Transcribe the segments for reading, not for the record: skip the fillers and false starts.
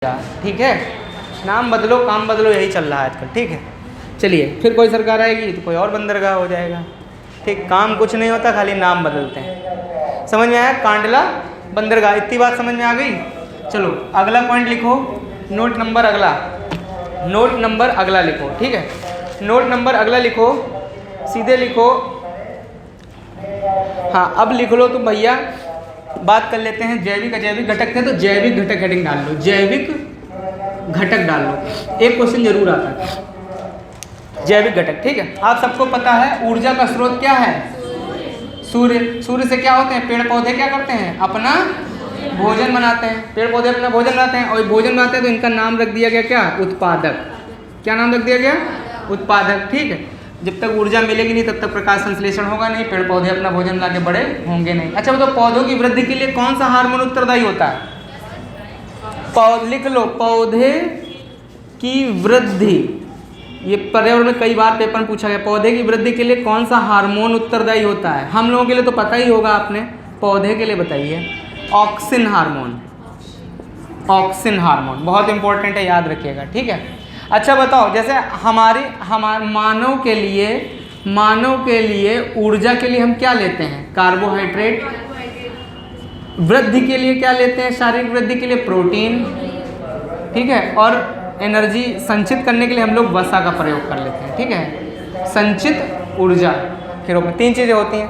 ठीक है, नाम बदलो काम बदलो, यही चल रहा है आजकल। ठीक है, चलिए फिर कोई सरकार आएगी तो कोई और बंदरगाह हो जाएगा। ठीक, काम कुछ नहीं होता, खाली नाम बदलते हैं। समझ में आया? कांडला बंदरगाह, इतनी बात समझ में आ गई। चलो अगला पॉइंट लिखो, नोट नंबर अगला, नोट नंबर अगला लिखो। ठीक है, नोट नंबर अगला लिखो, सीधे लिखो। हाँ अब लिख लो तुम भैया, बात कर लेते हैं जैविक अजैविक घटक थे, तो जैविक घटक हेडिंग डाल लो, जैविक घटक डाल लो। एक क्वेश्चन जरूर आता है जैविक घटक। ठीक है, आप सबको पता है ऊर्जा का स्रोत क्या है? सूर्य। सूर्य से क्या होते हैं? पेड़ पौधे क्या करते हैं? अपना भोजन बनाते हैं। पेड़ पौधे अपना भोजन बनाते हैं, और भोजन बनाते हैं तो इनका नाम रख दिया गया क्या? उत्पादक। क्या नाम रख दिया गया? उत्पादक। ठीक है, जब तक ऊर्जा मिलेगी नहीं तब तक प्रकाश संश्लेषण होगा नहीं, पेड़ पौधे अपना भोजन ला के बड़े होंगे नहीं। अच्छा बताओ, पौधों की वृद्धि के लिए कौन सा हार्मोन उत्तरदायी होता है? लिख लो, पौधे की वृद्धि। ये पर्यावरण में कई बार पेपर में पूछा गया, पौधे की वृद्धि के लिए कौन सा हार्मोन उत्तरदायी होता है? हम लोगों के लिए तो पता ही होगा, आपने पौधे के लिए बताइए। Auxin hormone. ऑक्सिन हार्मोन बहुत इंपॉर्टेंट है, याद रखिएगा। ठीक है, अच्छा बताओ, जैसे हमारे मानव के लिए ऊर्जा के लिए हम क्या लेते हैं? कार्बोहाइड्रेट। वृद्धि के लिए क्या लेते हैं? शारीरिक वृद्धि के लिए प्रोटीन। ठीक है, और एनर्जी संचित करने के लिए हम लोग वसा का प्रयोग कर लेते हैं। ठीक है, संचित ऊर्जा के रूप में तीन चीज़ें होती हैं।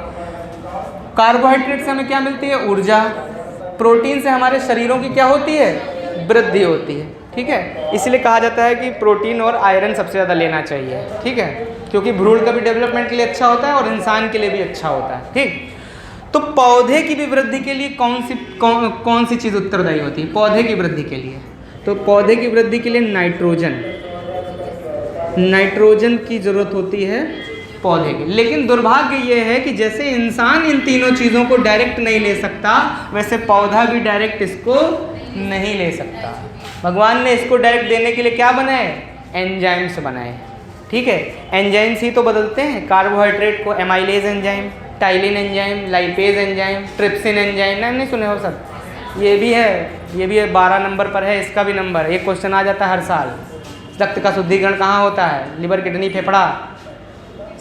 कार्बोहाइड्रेट से हमें क्या मिलती है? ऊर्जा। प्रोटीन से हमारे शरीरों की क्या होती है? वृद्धि होती है। ठीक है, इसलिए कहा जाता है कि प्रोटीन और आयरन सबसे ज़्यादा लेना चाहिए। ठीक है, क्योंकि भ्रूण का भी डेवलपमेंट के लिए अच्छा होता है और इंसान के लिए भी अच्छा होता है। ठीक, तो पौधे की भी वृद्धि के लिए कौन सी चीज़ उत्तरदायी होती है? पौधे की वृद्धि के लिए, तो पौधे की वृद्धि के लिए नाइट्रोजन की जरूरत होती है पौधे की। लेकिन दुर्भाग्य ये है कि जैसे इंसान इन तीनों चीज़ों को डायरेक्ट नहीं ले सकता, वैसे पौधा भी डायरेक्ट इसको नहीं ले सकता। भगवान ने इसको डायरेक्ट देने के लिए क्या बनाए? एंजाइम्स बनाए। ठीक है, एंजाइम्स ही तो बदलते हैं कार्बोहाइड्रेट को। Amylase enzyme, ptyalin enzyme, lipase enzyme, trypsin enzyme, नाम नहीं सुने हो सब? ये भी है 12 नंबर पर है, इसका भी नंबर। एक क्वेश्चन आ जाता है हर साल। रक्त का शुद्धिकरण कहाँ होता है? लिवर, किडनी, फेफड़ा,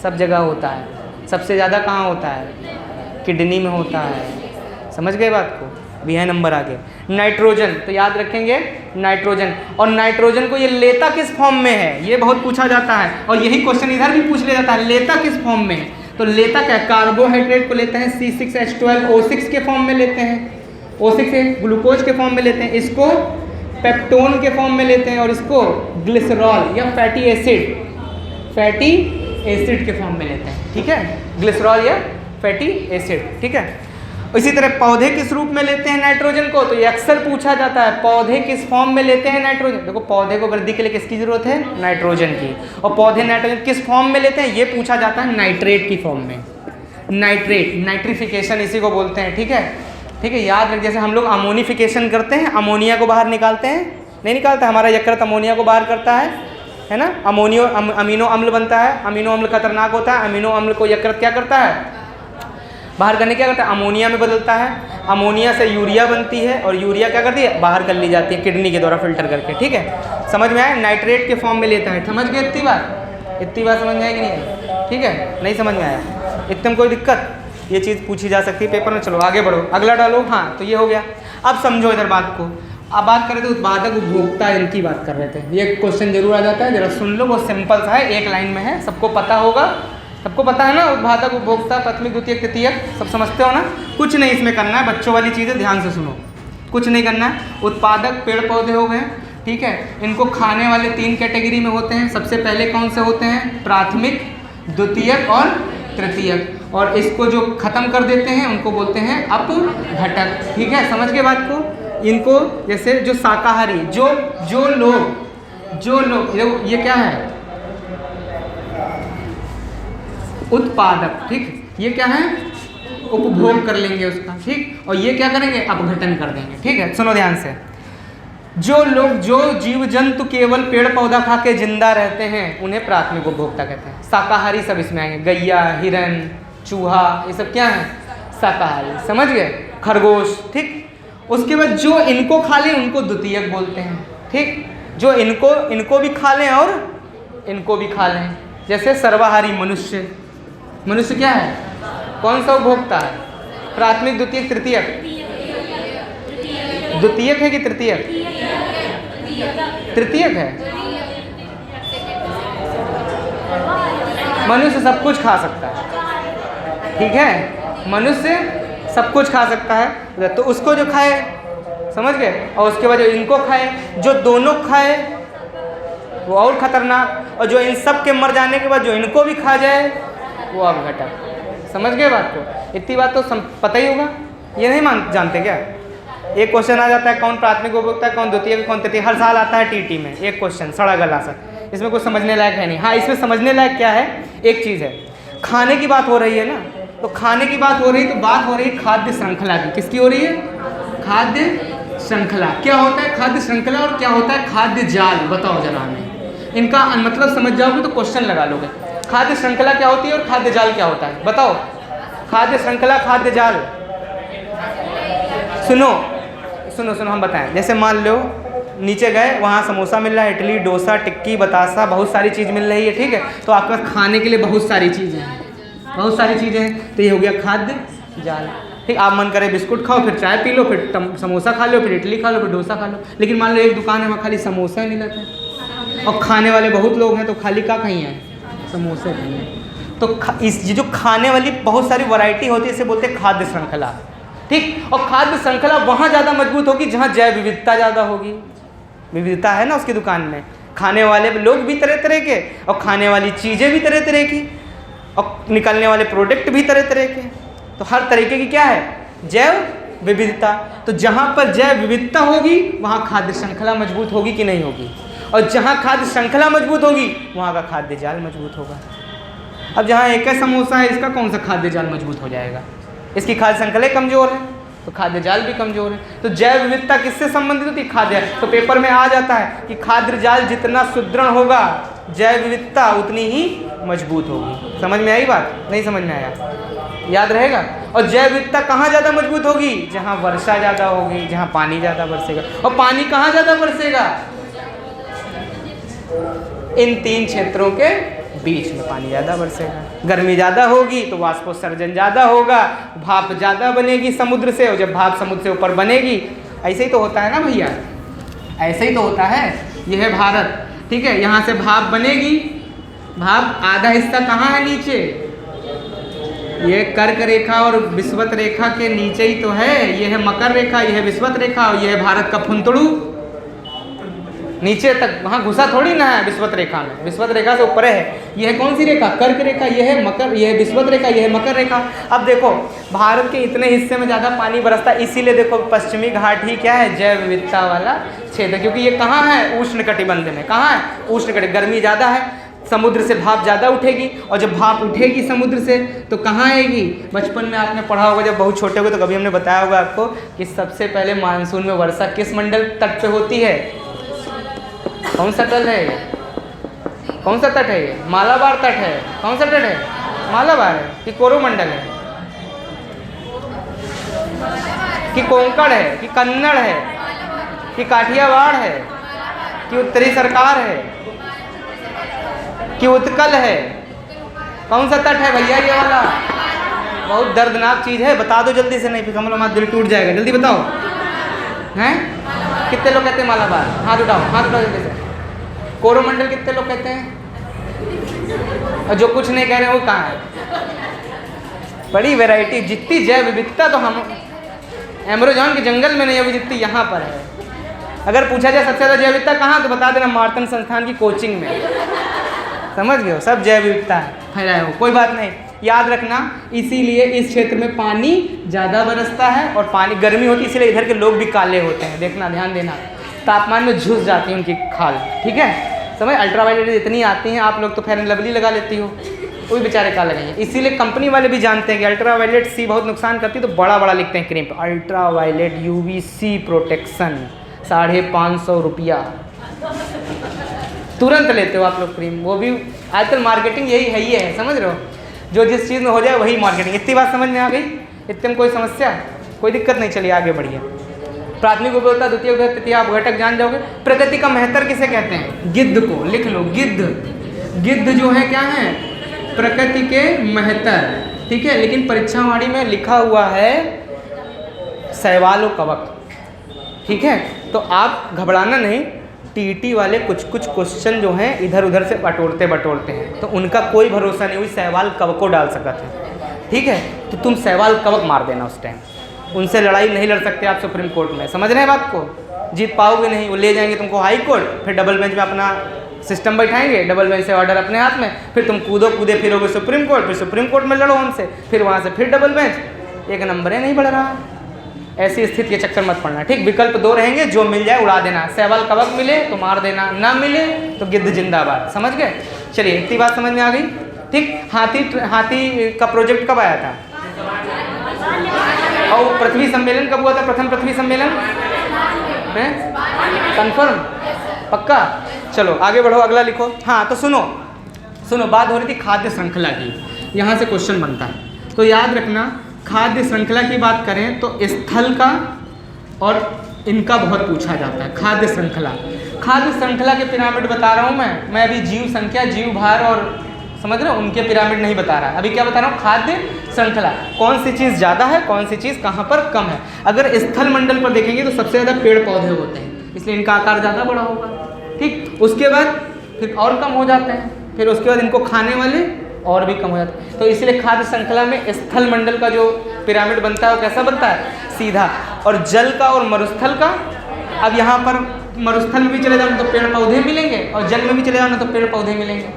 सब जगह होता है। सबसे ज़्यादा कहाँ होता है? किडनी में होता है। समझ गए बात को? भी है नंबर आगे। नाइट्रोजन, तो याद रखेंगे नाइट्रोजन। और नाइट्रोजन को ये लेता किस फॉर्म में है? ये बहुत पूछा जाता है, और यही क्वेश्चन इधर भी पूछ लिया जाता है, लेता किस फॉर्म में है? तो लेता क्या? कार्बोहाइड्रेट को लेते हैं C6H12O6 के फॉर्म में लेते हैं, O6 से ग्लूकोज के फॉर्म में लेते हैं, इसको पेप्टोन के फॉर्म में लेते हैं, और इसको ग्लिसरॉल या फैटी एसिड के फॉर्म में लेते हैं। ठीक है, ग्लिसरॉल या फैटी एसिड। ठीक है, इसी तरह पौधे किस रूप में लेते हैं नाइट्रोजन को? तो ये अक्सर पूछा जाता है, पौधे किस फॉर्म में लेते हैं नाइट्रोजन? देखो, पौधे को वृद्धि के लिए किसकी जरूरत है? नाइट्रोजन की। और पौधे नाइट्रोजन किस फॉर्म में लेते हैं? ये पूछा जाता है नाइट्रेट की फॉर्म में। नाइट्रेट, नाइट्रिफिकेशन इसी को बोलते हैं। ठीक है, ठीक है, याद रख। जैसे हम लोग अमोनिफिकेशन करते हैं, अमोनिया को बाहर निकालते हैं, नहीं निकालता, हमारा यकृत अमोनिया को बाहर करता है ना? अमीनो अम्ल बनता है। अमीनो अम्ल खतरनाक होता है। अमीनो अम्ल को यकृत क्या करता है? बाहर करने क्या करता है? अमोनिया में बदलता है। अमोनिया से यूरिया बनती है, और यूरिया क्या करती है? बाहर कर ली जाती है किडनी के द्वारा फिल्टर करके। ठीक है, समझ में आया? नाइट्रेट के फॉर्म में लेता है। समझ गए? इतनी बात समझ में आएगी नहीं? ठीक है, नहीं समझ में आया? इतने में कोई दिक्कत? ये चीज़ पूछी जा सकती है पेपर में। चलो आगे बढ़ो, अगला डालो। हाँ, तो ये हो गया। अब समझो इधर बात को। अब बात कर रहे थे उत्पादक उपभोक्ता, इनकी बात कर रहे थे। ये क्वेश्चन जरूर आ जाता है, जरा सुन लो, बहुत सिंपल सा है, एक लाइन में है, सबको पता होगा। सबको पता है ना? उत्पादक उपभोक्ता, प्राथमिक द्वितीयक तृतीयक, सब समझते हो ना? कुछ नहीं इसमें करना है, बच्चों वाली चीज़ें ध्यान से सुनो, कुछ नहीं करना है। उत्पादक पेड़ पौधे हो गए। ठीक है, इनको खाने वाले 3 कैटेगरी में होते हैं। सबसे पहले कौन से होते हैं? प्राथमिक, द्वितीयक और तृतीयक। और इसको जो खत्म कर देते हैं उनको बोलते हैं अपघटक। ठीक है, समझ के बात को? इनको जैसे जो शाकाहारी, जो लोग ये क्या है? उत्पादक। ठीक, ये क्या है? उपभोग कर लेंगे उसका। ठीक, और ये क्या करेंगे? अपघटन कर देंगे। ठीक है, सुनो ध्यान से। जो जीव जंतु केवल पेड़ पौधा खा के जिंदा रहते हैं, उन्हें प्राथमिक उपभोक्ता कहते हैं। शाकाहारी सब इसमें आएंगे, गैया, हिरन, चूहा, ये सब क्या है? शाकाहारी। समझ गए? खरगोश। ठीक, उसके बाद जो इनको खा ले उनको द्वितीयक बोलते हैं। ठीक, जो इनको भी खा लें और इनको भी खा लें। जैसे सर्वाहारी मनुष्य, मनुष्य क्या है, कौन सा उपभोक्ता है, प्राथमिक द्वितीयक तृतीयक, द्वितीयक है कि तृतीयक, तृतीयक है। मनुष्य सब कुछ खा सकता है, ठीक है, मनुष्य सब कुछ खा सकता है, तो उसको जो खाए, समझ गए, और उसके बाद जो इनको खाए, जो दोनों खाए वो और खतरनाक, और जो इन सब के मर जाने के बाद जो इनको भी खा जाए वो अब घटक। समझ गए बात को, इतनी बात तो पता ही होगा, ये नहीं जानते क्या? एक क्वेश्चन आ जाता है कौन प्राथमिक उपभोक्ता है, कौन द्वितीय, कौन तृतीय, हर साल आता है टीटी में एक क्वेश्चन सड़ा गला सा, इसमें कुछ समझने लायक है नहीं। हाँ, इसमें समझने लायक क्या है, एक चीज़ है, खाने की बात हो रही है ना, तो खाने की बात हो रही है तो बात हो रही है खाद्य श्रृंखला की। किसकी हो रही है? खाद्य श्रृंखला। क्या होता है खाद्य श्रृंखला और क्या होता है खाद्य जाल, बताओ जरा हमें। इनका मतलब समझ जाओगे तो क्वेश्चन लगा लोगे। खाद्य श्रृंखला क्या होती है और खाद्य जाल क्या होता है, बताओ। खाद्य श्रृंखला, खाद्य जाल, सुनो सुनो सुनो, हम बताएं। जैसे मान लो नीचे गए, वहाँ समोसा मिल रहा है, इडली, डोसा, टिक्की, बतासा, बहुत सारी चीज़ मिल रही है, ठीक है, तो आपके पास खाने के लिए बहुत सारी चीज़ें हैं, बहुत सारी चीज़ें हैं, तो ये हो गया खाद्य जाल। ठीक, आप मन करे बिस्कुट खाओ, फिर चाय पी लो, फिर समोसा खा लो, फिर इडली खा लो, फिर डोसा खा लो। लेकिन मान लो एक दुकान है, वहाँ खाली समोसा ही मिलता है और खाने वाले बहुत लोग हैं, तो खाली क्या कहीं है, समोसे कहीं हैं। तो इस जो खाने वाली बहुत सारी वैरायटी होती है, इसे बोलते हैं खाद्य श्रृंखला। ठीक, और खाद्य श्रृंखला वहाँ ज़्यादा मजबूत होगी जहाँ जैव विविधता ज़्यादा होगी। विविधता है ना उसकी दुकान में, खाने वाले लोग भी तरह तरह के, और खाने वाली चीज़ें भी तरह तरह की, और निकलने वाले प्रोडक्ट भी तरह तरह के। तो हर तरीके की क्या है, जैव विविधता। तो जहाँ पर जैव विविधता होगी वहाँ खाद्य श्रृंखला मजबूत होगी कि नहीं होगी, और जहाँ खाद्य श्रृंखला मजबूत होगी वहाँ का खाद्य जाल मजबूत होगा। अब जहाँ एक ही समोसा है, इसका कौन सा खाद्य जाल मजबूत हो जाएगा, इसकी खाद्य श्रृंखला कमज़ोर है तो खाद्य जाल भी कमज़ोर है। तो जैव विविधता किससे संबंधित होती है, खाद्य। तो पेपर में आ जाता है कि खाद्य जाल जितना सुदृढ़ होगा, जैव विविधता उतनी ही मजबूत होगी। समझ में आई बात, नहीं समझ में आया, याद रहेगा। और जैव विविधता कहाँ ज़्यादा मजबूत होगी, जहाँ वर्षा ज़्यादा होगी, जहाँ पानी ज़्यादा बरसेगा। और पानी कहाँ ज़्यादा बरसेगा, इन तीन क्षेत्रों के बीच में पानी ज़्यादा बरसेगा। गर्मी ज़्यादा होगी तो वाष्पोत्सर्जन ज़्यादा होगा, भाप ज़्यादा बनेगी समुद्र से, और जब भाप समुद्र से ऊपर बनेगी, ऐसे ही तो होता है ना भैया, ऐसे ही तो होता है। यह है भारत, ठीक है, यहाँ से भाप बनेगी, भाप आधा हिस्सा कहाँ है, नीचे, ये कर्क रेखा और विषुवत रेखा के नीचे ही तो है। यह है मकर रेखा, यह है विषुवत रेखा, और यह है भारत का फुंतड़ू, नीचे तक, वहाँ घुसा थोड़ी ना है विषुवत रेखा में, विषुवत रेखा से ऊपर है। यह है कौन सी रेखा, कर्क रेखा, यह है मकर, यह है विषुवत रेखा, यह है मकर रेखा। अब देखो भारत के इतने हिस्से में ज़्यादा पानी बरसता है, इसीलिए देखो पश्चिमी घाट ही क्या है, जैव विविधता वाला क्षेत्र, क्योंकि ये कहाँ है, उष्ण कटिबंध में। कहाँ है, उष्ण कटिबंध, गर्मी ज़्यादा है, समुद्र से भाप ज़्यादा उठेगी, और जब भाप उठेगी समुद्र से तो कहाँ आएगी। बचपन में आपने पढ़ा होगा, जब बहुत छोटे होगे तो कभी हमने बताया होगा आपको कि सबसे पहले मानसून में वर्षा किस मंडल तट पे होती है, कौन सा तट है, कौन सा तट है ये, मालाबार तट है। कौन सा तट है, मालाबार है कि कोरोमंडल है, कि कोंकण है, कि कन्नड़ है, कि काठियावाड़ है, कि उत्तरी सरकार है, कि उत्कल है। कौन सा तट है भैया ये वाला, बहुत दर्दनाक चीज़ है, बता दो जल्दी से, नहीं फिर कमला दिल टूट जाएगा, जल्दी बताओ। हैं, कितने लोग कहते हैं मालाबार, हाथ उठाओ, हाथ उठाओ जल्दी से। कोरोमंडल कितने लोग कहते हैं, और जो कुछ नहीं कह रहे हैं वो कहाँ है। बड़ी वैरायटी, जितनी जैव विविधता तो हम अमेज़न के जंगल में नहीं होगी जितनी यहाँ पर है। अगर पूछा जाए सबसे ज़्यादा जैव विविधता कहाँ, तो बता देना मार्तन संस्थान की कोचिंग में। समझ गए हो, सब जैव विविधता फैलाए हो, कोई बात नहीं, याद रखना। इसीलिए इस क्षेत्र में पानी ज़्यादा बरसता है, और पानी गर्मी होती है, इसलिए इधर के लोग भी काले होते हैं। देखना, ध्यान देना, तापमान में झुस जाती है उनकी खाल, ठीक है, समझ। अल्ट्रावायलेट इतनी आती हैं, आप लोग तो फेयर एंड लवली लगा लेती हो, वो भी बेचारे काले नहीं है। इसीलिए कंपनी वाले भी जानते हैं कि अल्ट्रावायलेट सी बहुत नुकसान करती है, तो बड़ा बड़ा लिखते हैं क्रीम पर, अल्ट्रावायलेट UVC प्रोटेक्शन, 550 रुपया, तुरंत लेते हो आप लोग क्रीम। वो भी आजकल मार्केटिंग यही है, ये है, समझ रहे हो, जो जिस चीज़ में हो जाए वही मार्केटिंग। इतनी बात समझ में आ गई, इतने में कोई समस्या, कोई दिक्कत नहीं, चलिए आगे बढ़िए। प्राथमिक उपभोक्ता, द्वितीय उपभोक्ता, तृतीय अपघटक जान जाओगे। प्रकृति का महत्तर किसे कहते हैं? गिद्ध को, लिख लो गिद्ध। गिद्ध जो है क्या है? प्रकृति के महत्तर, ठीक है। लेकिन परीक्षावाणी में लिखा हुआ है शैवाल व कवक, ठीक है। तो आप घबराना नहीं, टीटी वाले कुछ कुछ क्वेश्चन जो हैं इधर उधर से बटोरते हैं, तो उनका कोई भरोसा नहीं हुई शैवाल कवक को डाल सका था, ठीक है। तो तुम शैवाल कवक मार देना उस टाइम, उनसे लड़ाई नहीं लड़ सकते आप सुप्रीम कोर्ट में, समझ रहे हैं बात को? जीत पाओगे नहीं, वो ले जाएंगे तुमको हाई कोर्ट, फिर डबल बेंच में अपना सिस्टम बैठाएंगे, डबल बेंच से ऑर्डर अपने हाथ में, फिर तुम कूदे फिरोगे सुप्रीम कोर्ट, फिर सुप्रीम कोर्ट में लड़ो हमसे, फिर वहाँ से फिर डबल बेंच, एक नंबर है नहीं बढ़ रहा। ऐसी स्थिति के चक्कर मत पड़ना, ठीक। विकल्प 2 रहेंगे, जो मिल जाए उड़ा देना, शैवाल कवक मिले तो मार देना, ना मिले तो गिद्ध जिंदाबाद, समझ गए? चलिए इतनी बात समझ में आ गई, ठीक। हाथी का प्रोजेक्ट कब आया था? और पृथ्वी सम्मेलन कब हुआ था? प्रथम पृथ्वी सम्मेलन है कंफर्म, पक्का? चलो आगे बढ़ो, अगला लिखो। हाँ तो सुनो, बात हो रही थी खाद्य श्रृंखला की, यहाँ से क्वेश्चन बनता है, तो याद रखना खाद्य श्रृंखला की बात करें तो स्थल का और इनका बहुत पूछा जाता है। खाद्य श्रृंखला के पिरामिड बता रहा हूँ मैं अभी जीव संख्या, जीव भार और समझ रहे हो उनके पिरामिड नहीं बता रहा, अभी क्या बता रहा हूँ? खाद्य श्रृंखला, कौन सी चीज़ ज़्यादा है, कौन सी चीज़ कहाँ पर कम है। अगर स्थल मंडल पर देखेंगे तो सबसे ज़्यादा पेड़ पौधे होते हैं, इसलिए इनका आकार ज़्यादा बड़ा होगा, ठीक। उसके बाद फिर और कम हो जाते हैं, फिर उसके बाद इनको खाने वाले और भी कम हो जाते हैं। तो इसलिए खाद्य श्रृंखला में स्थल मंडल का जो पिरामिड बनता है वो कैसा बनता है? सीधा। और जल का और मरुस्थल का, अब यहाँ पर मरुस्थल में भी चले जाओ तो पेड़ पौधे मिलेंगे, और जल में भी चले जाओ तो पेड़ पौधे मिलेंगे,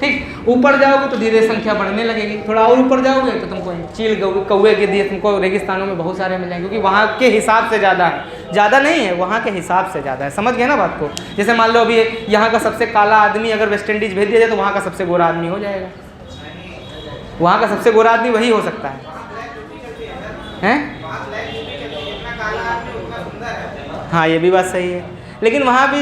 ठीक। ऊपर जाओगे तो धीरे संख्या बढ़ने लगेगी, थोड़ा और ऊपर जाओगे तो तुमको चील कौवे के दिए तुमको रेगिस्तानों में बहुत सारे मिलेंगे, क्योंकि वहाँ के हिसाब से ज़्यादा है, ज़्यादा नहीं है, वहाँ के हिसाब से ज़्यादा है, समझ गए ना बात को? जैसे मान लो अभी यहाँ का सबसे काला आदमी अगर वेस्ट इंडीज़ भेज दिया जाए तो वहाँ का सबसे गोरा आदमी हो जाएगा, वहाँ का सबसे गोरा आदमी वही हो सकता है, हैं? हाँ ये भी बात सही है, लेकिन वहाँ भी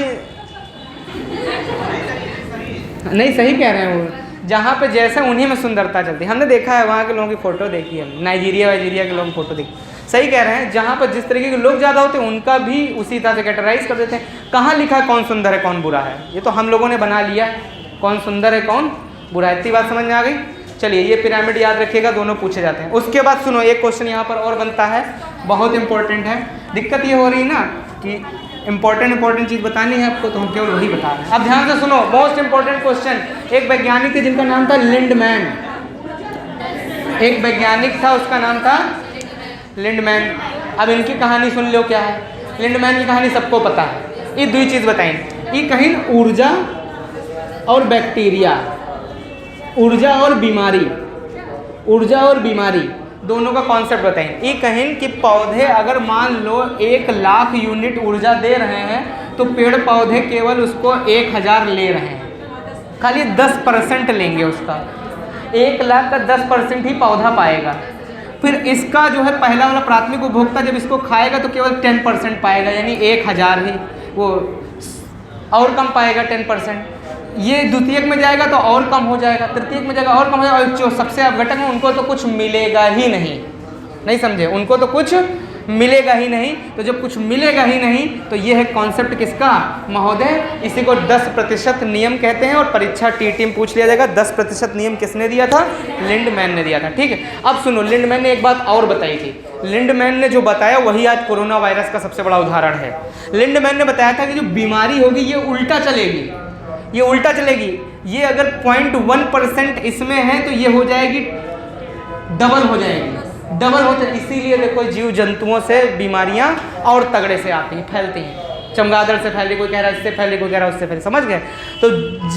नहीं, सही कह रहे हैं वो, जहाँ पे जैसा उन्हीं में सुंदरता चलती है। हमने देखा है वहाँ के लोगों की फ़ोटो देखी है, नाइजीरिया के लोगों की फ़ोटो देखी, सही कह रहे हैं। जहाँ पर जिस तरीके के लोग ज़्यादा होते हैं उनका भी उसी तरह से कैटेगराइज कर देते हैं। कहाँ लिखा है कौन सुंदर है कौन बुरा है? ये तो हम लोगों ने बना लिया, कौन सुंदर है कौन बुरा है। इतनी बात समझ में आ गई? चलिए ये पिरामिड याद रखिएगा, दोनों पूछे जाते हैं। उसके बाद सुनो, एक क्वेश्चन यहाँ पर और बनता है, बहुत इंपॉर्टेंट है। दिक्कत ये हो रही है ना कि इंपॉर्टेंट चीज़ बतानी है आपको, तो हम केवल वही बता रहे हैं। अब ध्यान से सुनो, मोस्ट इंपॉर्टेंट क्वेश्चन। एक वैज्ञानिक थे जिनका नाम था लिंडमैन, एक वैज्ञानिक था उसका नाम था लिंडमैन। अब इनकी कहानी सुन लो क्या है। लिंडमैन की कहानी सबको पता है। ये 2 चीज़ बताएं, ये कहीं ऊर्जा और बैक्टीरिया, ऊर्जा और बीमारी दोनों का कॉन्सेप्ट बताएं। ये कहें कि पौधे अगर मान लो 1 लाख यूनिट ऊर्जा दे रहे हैं तो पेड़ पौधे केवल उसको 1000 ले रहे हैं, खाली 10% लेंगे उसका। 1 लाख का 10% ही पौधा पाएगा। फिर इसका जो है पहला वाला प्राथमिक उपभोक्ता जब इसको खाएगा तो केवल 10% पाएगा, यानी 1000 ही वो और कम पाएगा 10%। ये द्वितीयक में जाएगा तो और कम हो जाएगा, तृतीयक में जाएगा और कम हो जाएगा, और जो सबसे अपघटक में उनको तो कुछ मिलेगा ही नहीं समझे? उनको तो कुछ मिलेगा ही नहीं। तो जब कुछ मिलेगा ही नहीं तो ये है कॉन्सेप्ट किसका महोदय? इसी को 10% नियम कहते हैं, और परीक्षा टीटी में पूछ लिया जाएगा 10% नियम किसने दिया था? लिंडमैन ने दिया था, ठीक है। अब सुनो, लिंडमैन ने एक बात और बताई थी। लिंडमैन ने जो बताया वही आज कोरोना वायरस का सबसे बड़ा उदाहरण है। लिंडमैन ने बताया था कि जो बीमारी होगी ये उल्टा चलेगी, ये अगर 0.1% इसमें है तो ये हो जाएगी डबल हो जाए। इसीलिए देखो जीव जंतुओं से बीमारियां और तगड़े से आती हैं, फैलती हैं। चमगादड़ से फैली, कोई कह रहा है इससे फैली, कोई कह रहा है उससे फैली, समझ गए? तो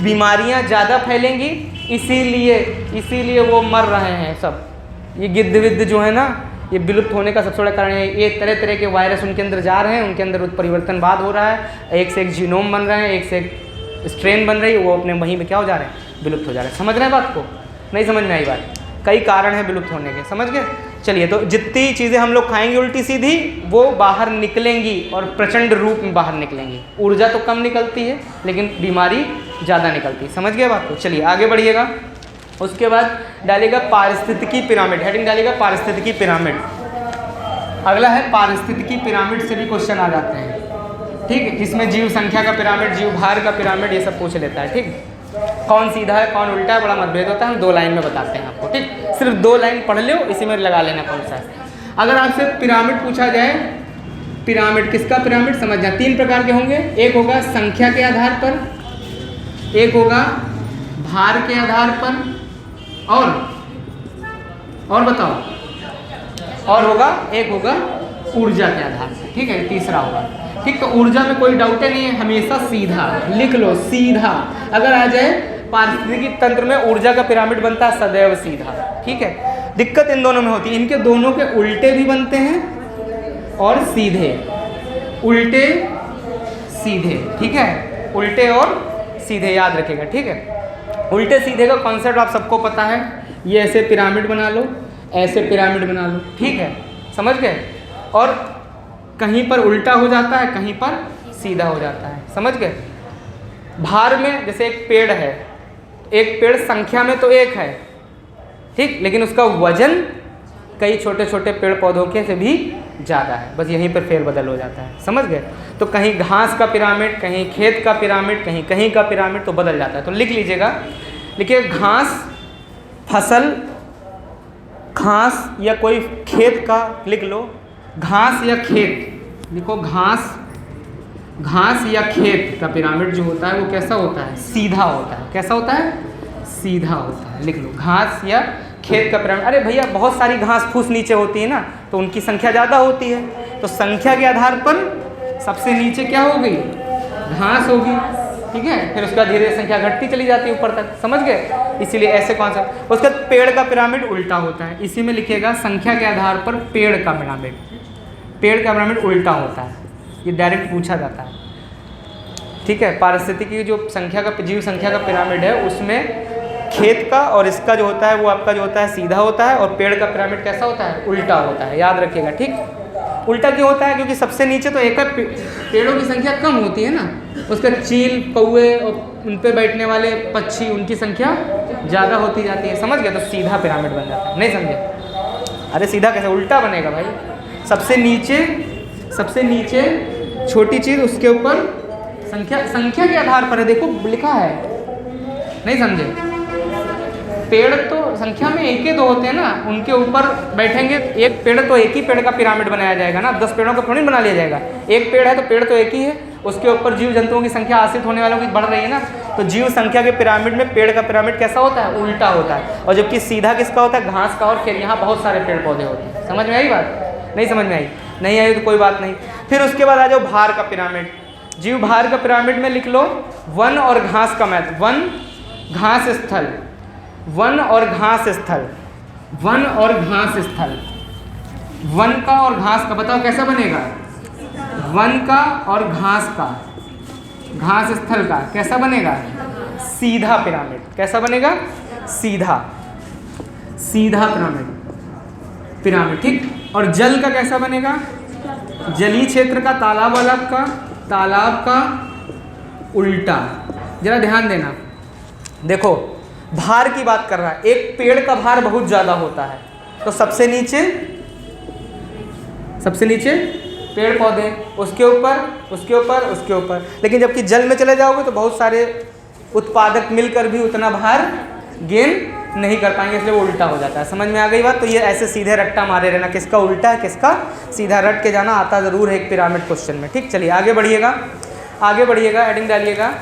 बीमारियां ज़्यादा फैलेंगी, इसीलिए वो मर रहे हैं सब। ये गिद्ध विद्ध जो है ना, ये विलुप्त होने का सबसे बड़ा कारण है। ये तरह के वायरस उनके अंदर जा रहे हैं, उनके अंदर उत्परिवर्तनवाद हो रहा है, एक से एक जीनोम बन रहे हैं, एक से एक स्ट्रेन बन रही है, वो अपने वहीं में क्या हो जा रहे हैं? विलुप्त हो जा रहे हैं। समझ रहे हैं बात को? नहीं समझ में आई बात? कई कारण हैं विलुप्त होने के, समझ गए? चलिए, तो जितनी चीज़ें हम लोग खाएंगे उल्टी सीधी वो बाहर निकलेंगी और प्रचंड रूप में बाहर निकलेंगी। ऊर्जा तो कम निकलती है लेकिन बीमारी ज़्यादा निकलती है। समझ गए बात को? चलिए आगे बढ़िएगा। उसके बाद डालेगा पारिस्थितिकी पिरामिड, हेडिंग डालेगा पारिस्थितिकी पिरामिड। अगला है पारिस्थितिकी पिरामिड से भी क्वेश्चन आ जाते हैं, ठीक है। इसमें जीव संख्या का पिरामिड, जीव भार का पिरामिड, ये सब पूछ लेता है, ठीक। कौन सीधा है कौन उल्टा है बड़ा मतभेद होता है, हम 2 लाइन में बताते हैं आपको, ठीक। सिर्फ 2 लाइन पढ़ लो, इसी में लगा लेना कौन सा है। अगर आपसे पिरामिड पूछा जाए, पिरामिड किसका पिरामिड समझना, 3 प्रकार के होंगे। एक होगा संख्या के आधार पर, एक होगा भार के आधार पर, और बताओ, और होगा एक होगा ऊर्जा के आधार पर, ठीक है। तीसरा होगा, ठीक। तो ऊर्जा में कोई डाउट नहीं है, हमेशा सीधा लिख लो, सीधा। अगर आ जाए पारिस्थितिकी तंत्र में ऊर्जा का पिरामिड बनता है सदैव सीधा, ठीक है। दिक्कत इन दोनों में होती है, इनके दोनों के उल्टे भी बनते हैं और सीधे, उल्टे सीधे, ठीक है। उल्टे और सीधे याद रखिएगा, ठीक है। उल्टे सीधे का कॉन्सेप्ट आप सबको पता है, ये ऐसे पिरामिड बना लो, ऐसे पिरामिड बना लो, ठीक है, समझ गए। और कहीं पर उल्टा हो जाता है, कहीं पर सीधा हो जाता है, समझ गए। भार में जैसे एक पेड़ है, एक पेड़ संख्या में तो एक है, ठीक, लेकिन उसका वजन कई छोटे छोटे पेड़ पौधों के से भी ज़्यादा है, बस यहीं पर फेरबदल हो जाता है, समझ गए। तो कहीं घास का पिरामिड, कहीं खेत का पिरामिड, कहीं कहीं का पिरामिड, तो बदल जाता है। तो लिख लीजिएगा, लिखिए घास फसल, घास या कोई खेत का लिख लो, घास या खेत लिखो, घास या खेत का पिरामिड जो होता है वो कैसा होता है, सीधा होता है। कैसा होता है, सीधा होता है, लिख लो घास या खेत का पिरामिड। अरे भैया बहुत सारी घास फूस नीचे होती है ना, तो उनकी संख्या ज़्यादा होती है, तो संख्या के आधार पर सबसे नीचे क्या होगी, घास होगी, ठीक है। फिर उसका धीरे संख्या घटती चली जाती है ऊपर तक, समझ गए। इसीलिए ऐसे कॉन्सेप्ट। उसके बाद पेड़ का पिरामिड उल्टा होता है, इसी में लिखिएगा संख्या के आधार पर पेड़ का पिरामिड, पेड़ का पिरामिड उल्टा होता है, ये डायरेक्ट पूछा जाता है, ठीक है। पारिस्थितिकी जो संख्या का, जीव संख्या का पिरामिड है, उसमें खेत का और इसका जो होता है वो आपका जो होता है सीधा होता है, और पेड़ का पिरामिड कैसा होता है, उल्टा होता है, याद रखिएगा, ठीक। उल्टा क्यों होता है, क्योंकि सबसे नीचे तो एक पेड़ों की संख्या कम होती है ना, उसका चील, कौवे और उन पे बैठने वाले पक्षी, उनकी संख्या ज़्यादा होती जाती है, समझ गए। तो सीधा पिरामिड बन जाता है, नहीं समझे। अरे सीधा कैसे, उल्टा बनेगा भाई, सबसे नीचे छोटी चीज़, उसके ऊपर संख्या के आधार पर है, देखो लिखा है, नहीं समझे। पेड़ तो संख्या में एक ही तो होते हैं ना, उनके ऊपर बैठेंगे, एक पेड़ तो एक ही पेड़ का पिरामिड बनाया जाएगा ना, 10 पेड़ों का थोड़ी बना लिया जाएगा। एक पेड़ है तो पेड़ तो एक ही है, उसके ऊपर जीव जंतुओं की संख्या आश्रित होने वालों की बढ़ रही है ना, तो जीव संख्या के पिरामिड में पेड़ का पिरामिड कैसा होता है, उल्टा होता है। और जबकि सीधा किसका होता है, घास का और खेत। यहाँ बहुत सारे पेड़ पौधे होते हैं, समझ में आई बात, नहीं समझ में आई, नहीं आई तो कोई बात नहीं। फिर उसके बाद आ जाओ भार का पिरामिड। जीव भार का पिरामिड में लिख लो वन और घास का मैथ, वन घास स्थल, वन और घास स्थल, वन और घास स्थल, वन का और घास का, बताओ कैसा बनेगा, वन का और घास का, घास स्थल का कैसा बनेगा, सीधा पिरामिड। कैसा बनेगा, सीधा पिरामिड, ठीक। और जल का कैसा बनेगा, जलीय क्षेत्र का, तालाब का उल्टा। जरा ध्यान देना, देखो भार की बात कर रहा है, एक पेड़ का भार बहुत ज़्यादा होता है, तो सबसे नीचे पेड़ पौधे, उसके ऊपर। लेकिन जबकि जल में चले जाओगे तो बहुत सारे उत्पादक मिलकर भी उतना भार गेन नहीं कर पाएंगे, इसलिए वो उल्टा हो जाता है। समझ में आ गई बात। तो ये ऐसे सीधे रट्टा मारे रहना, किसका उल्टा है किसका सीधा, रट के जाना, आता ज़रूर है एक पिरामिड क्वेश्चन में, ठीक। चलिए आगे बढ़िएगा, हेडिंग डालिएगा,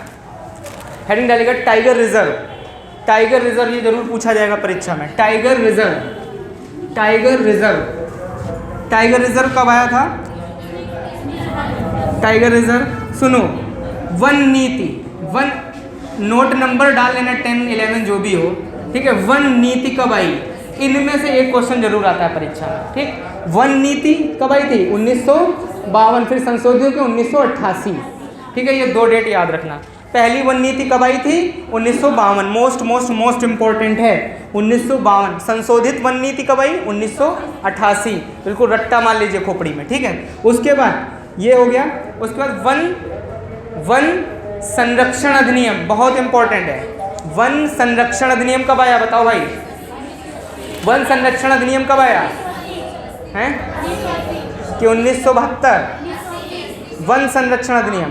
टाइगर रिजर्व, ये जरूर पूछा जाएगा परीक्षा में। टाइगर रिजर्व कब आया था, टाइगर रिजर्व सुनो, वन नीति, वन नोट नंबर डाल लेना 10, 11 जो भी हो, ठीक है। वन नीति कब आई, इनमें से एक क्वेश्चन जरूर आता है परीक्षा में, ठीक। वन नीति कब आई थी, 1952, फिर संशोधित के 1988, ठीक है। ये 2 डेट याद रखना। पहली वन नीति कब आई थी, 1952, मोस्ट इंपॉर्टेंट है, 1952। संशोधित वन नीति कब आई, 1988, बिल्कुल रट्टा मार लीजिए खोपड़ी में, ठीक है। उसके बाद ये हो गया, उसके बाद वन संरक्षण अधिनियम, बहुत इंपॉर्टेंट है। वन संरक्षण अधिनियम कब आया, बताओ भाई, वन संरक्षण अधिनियम कब आया है, कि 1972 वन संरक्षण अधिनियम,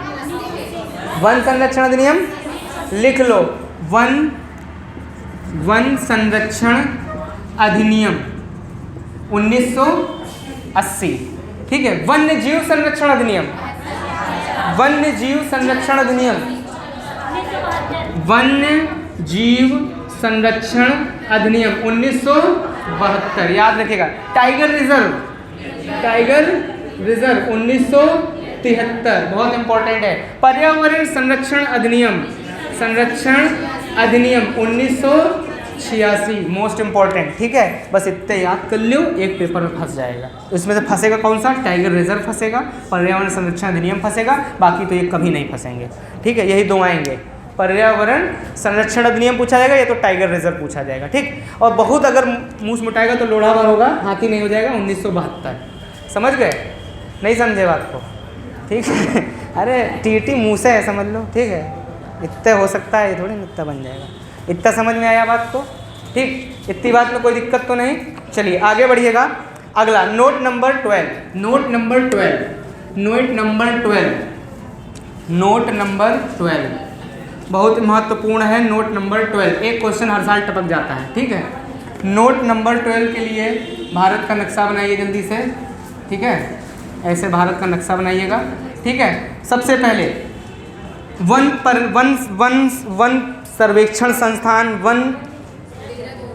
वन संरक्षण अधिनियम लिख लो, वन संरक्षण अधिनियम 1980, ठीक है। वन्य जीव संरक्षण अधिनियम, वन्य जीव संरक्षण अधिनियम, वन्य जीव संरक्षण अधिनियम 1972, याद रखिएगा। टाइगर रिजर्व, टाइगर रिजर्व 1973, बहुत इंपॉर्टेंट है। पर्यावरण संरक्षण अधिनियम, संरक्षण अधिनियम 1986, मोस्ट इंपॉर्टेंट, ठीक है। बस इतने याद कर लो, एक पेपर में फंस जाएगा। उसमें से फंसेगा कौन सा? टाइगर रिजर्व फंसेगा, पर्यावरण संरक्षण अधिनियम फंसेगा, बाकी तो ये कभी नहीं फंसेंगे, ठीक है। यही दो आएंगे, पर्यावरण संरक्षण अधिनियम पूछा जाएगा, या तो टाइगर रिजर्व पूछा जाएगा, ठीक। और बहुत अगर मूस मुटाएगा तो लोढ़ा भर होगा, हाथी नहीं हो जाएगा। 1972, समझ गए? नहीं समझे बात को, ठीक है। अरे टीटी मुँह से है, समझ लो, ठीक है। इतना हो सकता है, ये थोड़ी इतना बन जाएगा। इतना समझ में आया बात को, ठीक। इतनी बात में कोई दिक्कत तो नहीं। चलिए आगे बढ़िएगा। अगला note number 12, note number 12, note number 12, note number 12 बहुत महत्वपूर्ण है। नोट नंबर 12, एक क्वेश्चन हर साल टपक जाता है, ठीक है। नोट नंबर 12 के लिए भारत का नक्शा बनाइए जल्दी से, ठीक है। ऐसे भारत का नक्शा बनाइएगा, ठीक है। सबसे पहले वन सर्वेक्षण संस्थान,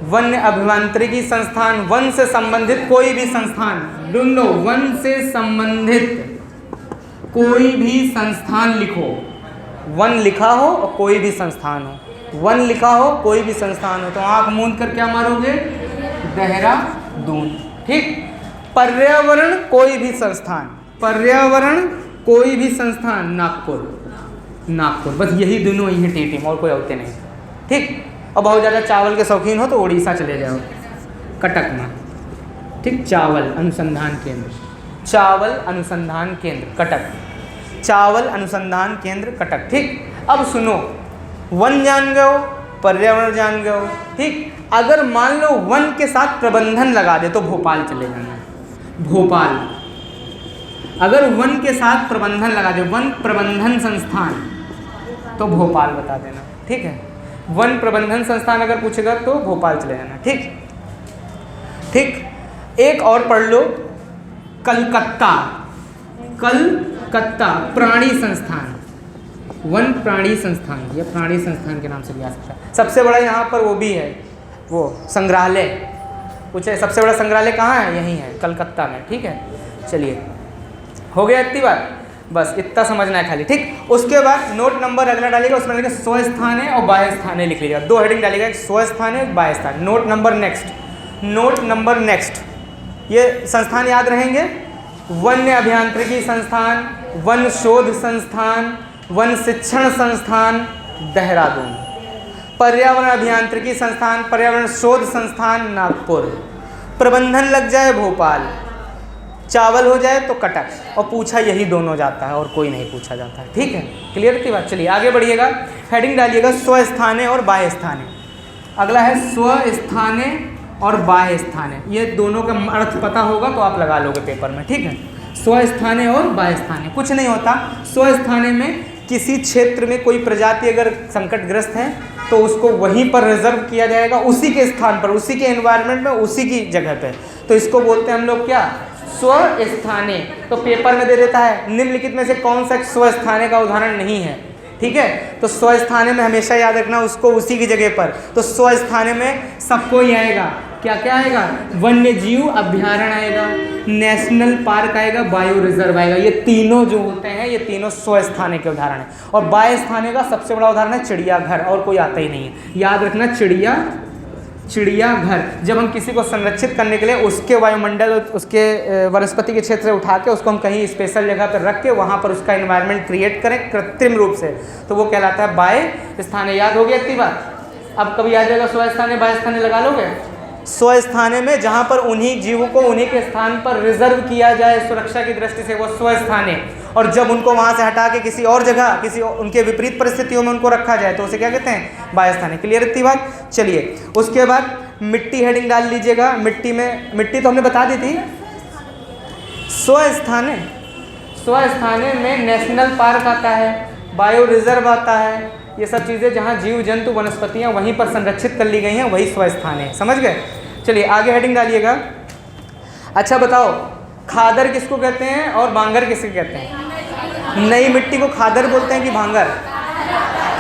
वन्य अभियांत्रिकी संस्थान, वन से संबंधित कोई भी संस्थान, ढूंढो, वन से संबंधित कोई भी संस्थान लिखो। वन लिखा हो और कोई भी संस्थान हो, वन लिखा हो कोई भी संस्थान हो, तो आंख मूंद कर क्या मारोगे? देहरादून, ठीक। पर्यावरण कोई भी संस्थान, पर्यावरण कोई भी संस्थान, नागपुर, नागपुर। बस यही दोनों ही है टीम, और कोई होते नहीं, ठीक। और बहुत ज़्यादा चावल के शौकीन हो तो उड़ीसा चले जाओ, कटक में, ठीक। चावल अनुसंधान केंद्र, चावल अनुसंधान केंद्र कटक, चावल अनुसंधान केंद्र कटक, ठीक। अब सुनो, वन जान गए हो, पर्यावरण जान गए हो, ठीक। अगर मान लो वन के साथ प्रबंधन लगा दे तो भोपाल चले जाना, भोपाल। अगर वन के साथ प्रबंधन लगा दे, वन प्रबंधन संस्थान, तो भोपाल बता देना, ठीक है। वन प्रबंधन संस्थान अगर पूछेगा तो भोपाल चले जाना, ठीक, ठीक। एक और पढ़ लो, कलकत्ता, कलकत्ता प्राणी संस्थान, वन प्राणी संस्थान, या प्राणी संस्थान के नाम से भी आ सकता है। सबसे बड़ा यहाँ पर वो भी है, वो संग्रहालय पूछे, सबसे बड़ा संग्रहालय कहाँ है? यहीं है, कलकत्ता में, ठीक है। चलिए हो गया इतनी बात, बस इतना समझना है खाली, ठीक। उसके बाद नोट नंबर अगला डालिएगा, उसमें लिखिए स्वस्थाने और बाह्य स्थाने लिख लीजिएगा, दो हेडिंग डालिएगा, एक स्वस्थाने और बाह्य स्थान। Note number next, note number next, ये संस्थान याद रहेंगे, वन्य अभियांत्रिकी संस्थान, वन शोध संस्थान, वन शिक्षण संस्थान देहरादून, पर्यावरण अभियांत्रिकी संस्थान, पर्यावरण शोध संस्थान नागपुर, प्रबंधन लग जाए भोपाल, चावल हो जाए तो कटक, और पूछा यही दोनों जाता है और कोई नहीं पूछा जाता है, ठीक है। क्लियर थी बात? चलिए आगे बढ़िएगा, हेडिंग डालिएगा स्वस्थाने और बाह्य स्थाने। अगला है स्वस्थाने और बाह्य स्थाने, ये दोनों का अर्थ पता होगा तो आप लगा लोगे पेपर में, ठीक है। स्वस्थाने और बाह्य स्थाने, कुछ नहीं होता। स्वस्थाने में किसी क्षेत्र में कोई प्रजाति अगर संकटग्रस्त है तो उसको वहीं पर रिजर्व किया जाएगा, उसी के स्थान पर, उसी के एनवायरनमेंट में, उसी की जगह पे, तो इसको बोलते हैं हम लोग क्या? स्वस्थाने। तो पेपर में दे देता है निम्नलिखित में से कौन सा स्वस्थाने का उदाहरण नहीं है, ठीक है। तो स्वस्थाने में हमेशा याद रखना उसको उसी की जगह पर। तो स्वस्थाने में सबको ही आएगा, क्या क्या आएगा? वन्य जीव अभ्यारण्य आएगा, नेशनल पार्क आएगा, बायो रिजर्व आएगा। ये तीनों जो होते हैं ये तीनों स्वस्थाने के उदाहरण हैं। और बाह्य स्थाने का सबसे बड़ा उदाहरण है चिड़ियाघर, और कोई आता ही नहीं है, याद रखना चिड़ियाघर। जब हम किसी को संरक्षित करने के लिए उसके वायुमंडल, उसके वनस्पति के क्षेत्र से उठा के उसको हम कहीं स्पेशल जगह पर रख के वहाँ पर उसका एनवायरनमेंट क्रिएट करें कृत्रिम रूप से, तो वो कहलाता है बाह्य स्थाने। याद हो गया इतनी बात? अब कभी याद रहेगा स्वस्थाने बाह्य स्थाने लगा लोगे। स्वस्थाने में जहाँ पर उन्हीं जीवों को उन्हीं के स्थान पर रिजर्व किया जाए सुरक्षा की दृष्टि से, वो स्वस्थाने। और जब उनको वहाँ से हटा के किसी और जगह, किसी उनके विपरीत परिस्थितियों में उनको रखा जाए तो उसे क्या कहते हैं? बाह्य स्थाने। क्लियर इतनी बात? चलिए उसके बाद मिट्टी हेडिंग डाल लीजिएगा। मिट्टी में, मिट्टी तो हमने बता दी थी, स्वस्थाने, स्वस्थाने में नेशनल पार्क आता है, बायो रिजर्व आता है, ये सब चीज़ें जहाँ जीव जंतु वनस्पतियाँ वहीं पर संरक्षित कर ली गई हैं, वही स्वस्थाने है। समझ गए? चलिए आगे हेडिंग डालिएगा। अच्छा बताओ, खादर किसको कहते हैं और बांगर किसको कहते हैं? नई मिट्टी को खादर बोलते हैं कि भांगर?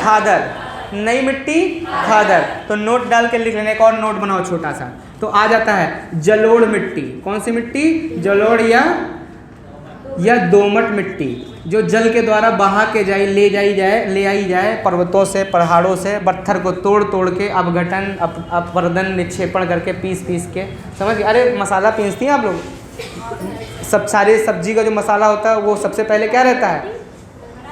खादर। नई मिट्टी खादर। तो नोट डाल के लिख लेना, एक और नोट बनाओ छोटा सा, तो आ जाता है जलोढ़ मिट्टी। कौन सी मिट्टी? जलोढ़ या दोमट मिट्टी, जो जल के द्वारा बहा के ले आई जाए पर्वतों से, पहाड़ों से, पत्थर को तोड़ तोड़ के अपघटन अपवर्दन निक्षेपण करके पीस के, समझ गए? अरे मसाला पीसती हैं आप लोग, सब सारे सब्जी का जो मसाला होता है वो सबसे पहले क्या रहता है?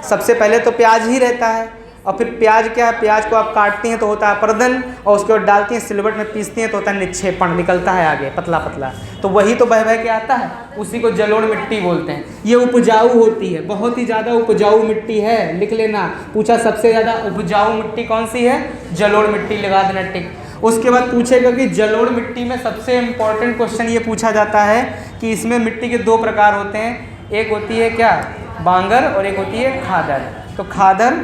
सबसे पहले तो प्याज ही रहता है, और फिर प्याज क्या है? प्याज को आप काटती हैं तो होता है अपरदन, और उसके बाद डालती हैं सिलवट में पीसती हैं तो होता है निक्षेपण, निकलता है आगे पतला पतला, तो वही तो बह के आता है, उसी को जलोढ़ मिट्टी बोलते हैं। ये उपजाऊ होती है, बहुत ही ज़्यादा उपजाऊ मिट्टी है, लिख लेना। पूछा सबसे ज़्यादा उपजाऊ मिट्टी कौन सी है? जलोढ़ मिट्टी, लगा देना टिक। उसके बाद पूछेगा कि जलोढ़ मिट्टी में सबसे इम्पॉर्टेंट क्वेश्चन ये पूछा जाता है कि इसमें मिट्टी के दो प्रकार होते हैं, एक होती है क्या? बांगर, और एक होती है खादर। तो खादर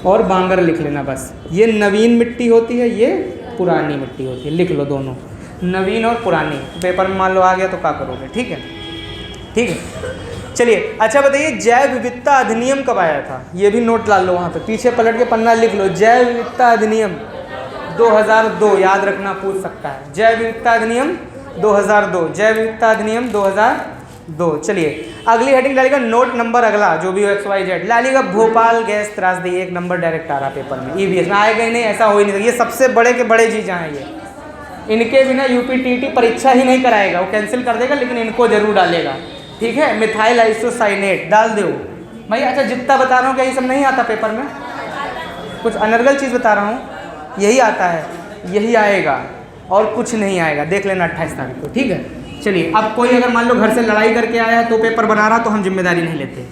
और बांगर लिख लेना बस। ये नवीन मिट्टी होती है, ये पुरानी मिट्टी होती है, लिख लो दोनों, नवीन और पुरानी। पेपर में मान लो आ गया तो क्या करोगे? ठीक है, ठीक है। चलिए अच्छा बताइए, जैव विविधता अधिनियम कब आया था? ये भी नोट डाल लो वहाँ पे, पीछे पलट के पन्ना लिख लो, जैव विविधता अधिनियम 2002, याद रखना पूछ सकता है। जैव विविधता अधिनियम 2002, जैव विविधता अधिनियम 2002। चलिए अगली हेडिंग डालिएगा, नोट नंबर अगला जो भी हो XYZ डालिएगा, भोपाल गैस त्रासदी, एक नंबर डायरेक्ट आ रहा पेपर में, EVS में आएगा ही नहीं, ऐसा हो ही नहीं। ये सबसे बड़े के बड़े चीज़ें हैं ये, इनके बिना UPTT परीक्षा ही नहीं कराएगा, वो कैंसिल कर देगा, लेकिन इनको जरूर डालेगा। ठीक है, मिथाइल आइसोसाइनेट डाल दो भाई। अच्छा जितना बता रहा हूँ क्या ये सब नहीं आता पेपर में? कुछ अनर्गल चीज़ बता रहा हूँ, यही आता है, यही आएगा और कुछ नहीं आएगा, देख लेना 28 तारीख को। ठीक है, चलिए अब कोई अगर मान लो घर से लड़ाई करके आया है तो पेपर बना रहा तो हम जिम्मेदारी नहीं लेते।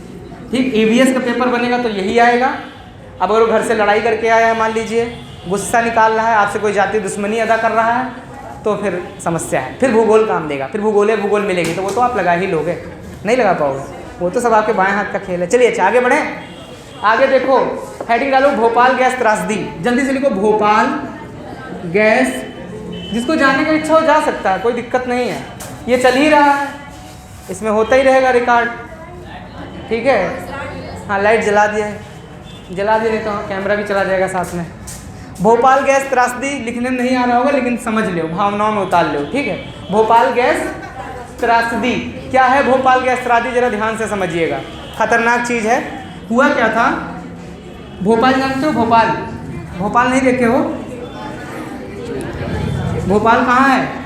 ठीक, EVS का पेपर बनेगा तो यही आएगा। अब अगर वो घर से लड़ाई करके आया है, मान लीजिए गुस्सा निकाल रहा है, आपसे कोई जाति दुश्मनी अदा कर रहा है, तो फिर समस्या है, फिर भूगोल काम देगा, फिर भूगोल मिलेगी, तो वो तो आप लगा ही लोगे, नहीं लगा पाओगे, वो तो सब आपके बाएं हाथ का खेल है। चलिए अच्छा आगे बढ़ें, आगे देखो हेडिंग डालो, भोपाल गैस त्रासदी, जल्दी से लिखो भोपाल गैस। जिसको जाने की इच्छा हो जा सकता है, कोई दिक्कत नहीं है, ये चल ही रहा है, इसमें होता ही रहेगा रिकॉर्ड। ठीक है, हाँ लाइट जला दिया है, जला दे तो कैमरा भी चला जाएगा साथ में। भोपाल गैस त्रासदी लिखने में नहीं आ रहा होगा, लेकिन समझ लो, भावनाओं में उतार लो। ठीक है, भोपाल गैस त्रासदी क्या है? भोपाल गैस त्रासदी जरा ध्यान से समझिएगा, खतरनाक चीज़ है। हुआ क्या था, भोपाल जानते हो? भोपाल नहीं देखे हो? भोपाल कहाँ है?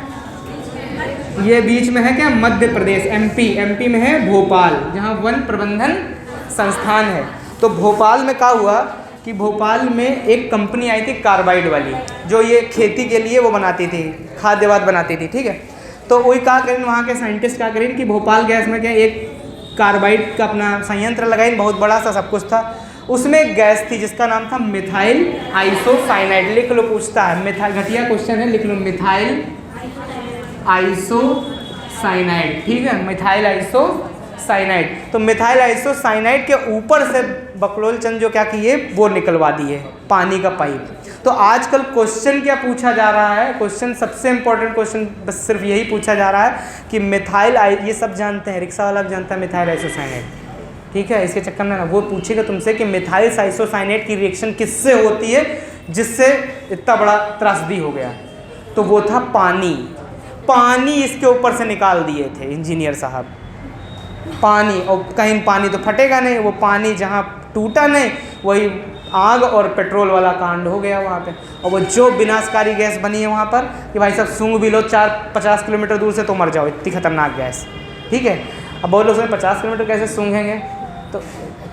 ये बीच में है क्या? मध्य प्रदेश, MP में है भोपाल, जहाँ वन प्रबंधन संस्थान है। तो भोपाल में क्या हुआ कि भोपाल में एक कंपनी आई थी कार्बाइड वाली, जो ये खेती के लिए वो बनाती थी, खाद्यवाद बनाती थी। ठीक है, तो वही क्या करें वहाँ के साइंटिस्ट क्या करें कि भोपाल गैस में क्या एक कार्बाइड का अपना संयंत्र लगाई, बहुत बड़ा सा सब कुछ था, उसमें एक गैस थी जिसका नाम था मिथाइल आइसोसाइनाइड। लिख लो, पूछता है मिथाइल, घटिया क्वेश्चन है, लिख लो मिथाइल आइसोसाइनाइड। ठीक है, मिथाइल आइसोसाइनाइड। तो मिथाइल आइसोसाइनाइड के ऊपर से बकलोल चंद जो क्या किए, वो निकलवा दिए पानी का पाइप। तो आजकल क्वेश्चन क्या पूछा जा रहा है, क्वेश्चन सबसे इंपॉर्टेंट क्वेश्चन बस सिर्फ यही पूछा जा रहा है कि मिथाइल, ये सब जानते हैं, रिक्शा वाला भी जानता है मिथाइल आइसोसाइनाइड। ठीक है, इसके चक्कर में ना वो पूछेगा तुमसे कि मिथाइल आइसोसाइनेट की रिएक्शन किससे होती है जिससे इतना बड़ा त्रासदी हो गया, तो वो था पानी इसके ऊपर से निकाल दिए थे इंजीनियर साहब, पानी। और कहीं पानी तो फटेगा नहीं, वो पानी जहाँ टूटा नहीं वही आग और पेट्रोल वाला कांड हो गया वहाँ पे। और वो जो विनाशकारी गैस बनी है वहाँ पर कि भाई सब सूंघ भी लो 50 किलोमीटर दूर से तो मर जाओ, इतनी खतरनाक गैस। ठीक है, अब बहुत लोग उसमें 50 किलोमीटर कैसे सूंघेंगे, तो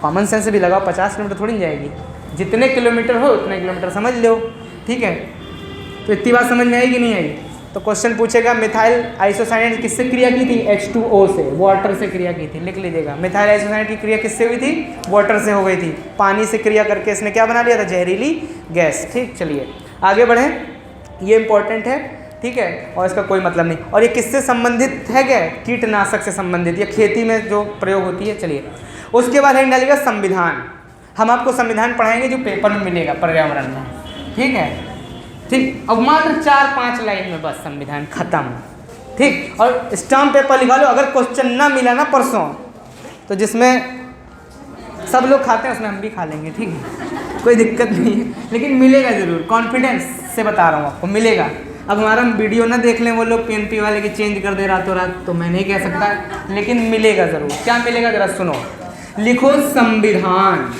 कॉमन सेंस से भी लगाओ, 50 किलोमीटर थोड़ी जाएगी, जितने किलोमीटर हो उतने किलोमीटर समझ लो। ठीक है, तो इतनी बात समझ में आएगी नहीं आई? तो क्वेश्चन पूछेगा मिथाइल आइसोसाइनेट किससे क्रिया की थी? H2O से, वाटर से क्रिया की थी, लिख लीजिएगा। मिथाइल आइसोसाइनेट की क्रिया किससे हुई थी? वाटर से हो गई थी, पानी से क्रिया करके इसने क्या बना लिया था? जहरीली गैस। ठीक, चलिए आगे बढ़ें, ये इंपॉर्टेंट है, ठीक है, और इसका कोई मतलब नहीं। और ये किससे संबंधित है? क्या कीटनाशक से संबंधित, ये खेती में जो प्रयोग होती है। चलिए उसके बाद है डालिएगा संविधान। हम आपको संविधान पढ़ाएंगे जो पेपर में मिलेगा पर्यावरण में, ठीक है। ठीक, अब मात्र 4-5 लाइन में बस संविधान खत्म, ठीक। और स्टाम्प पेपर लिखा लो, अगर क्वेश्चन ना मिला ना परसों, तो जिसमें सब लोग खाते हैं उसमें हम भी खा लेंगे, ठीक है, कोई दिक्कत नहीं है, लेकिन मिलेगा ज़रूर, कॉन्फिडेंस से बता रहा हूँ आपको, मिलेगा। अब हमारा वीडियो ना देख लें वो लोग PNP वाले की चेंज कर दे रातों रात, तो मैं नहीं कह सकता, लेकिन मिलेगा ज़रूर। क्या मिलेगा ज़रा सुनो, लिखो संविधान,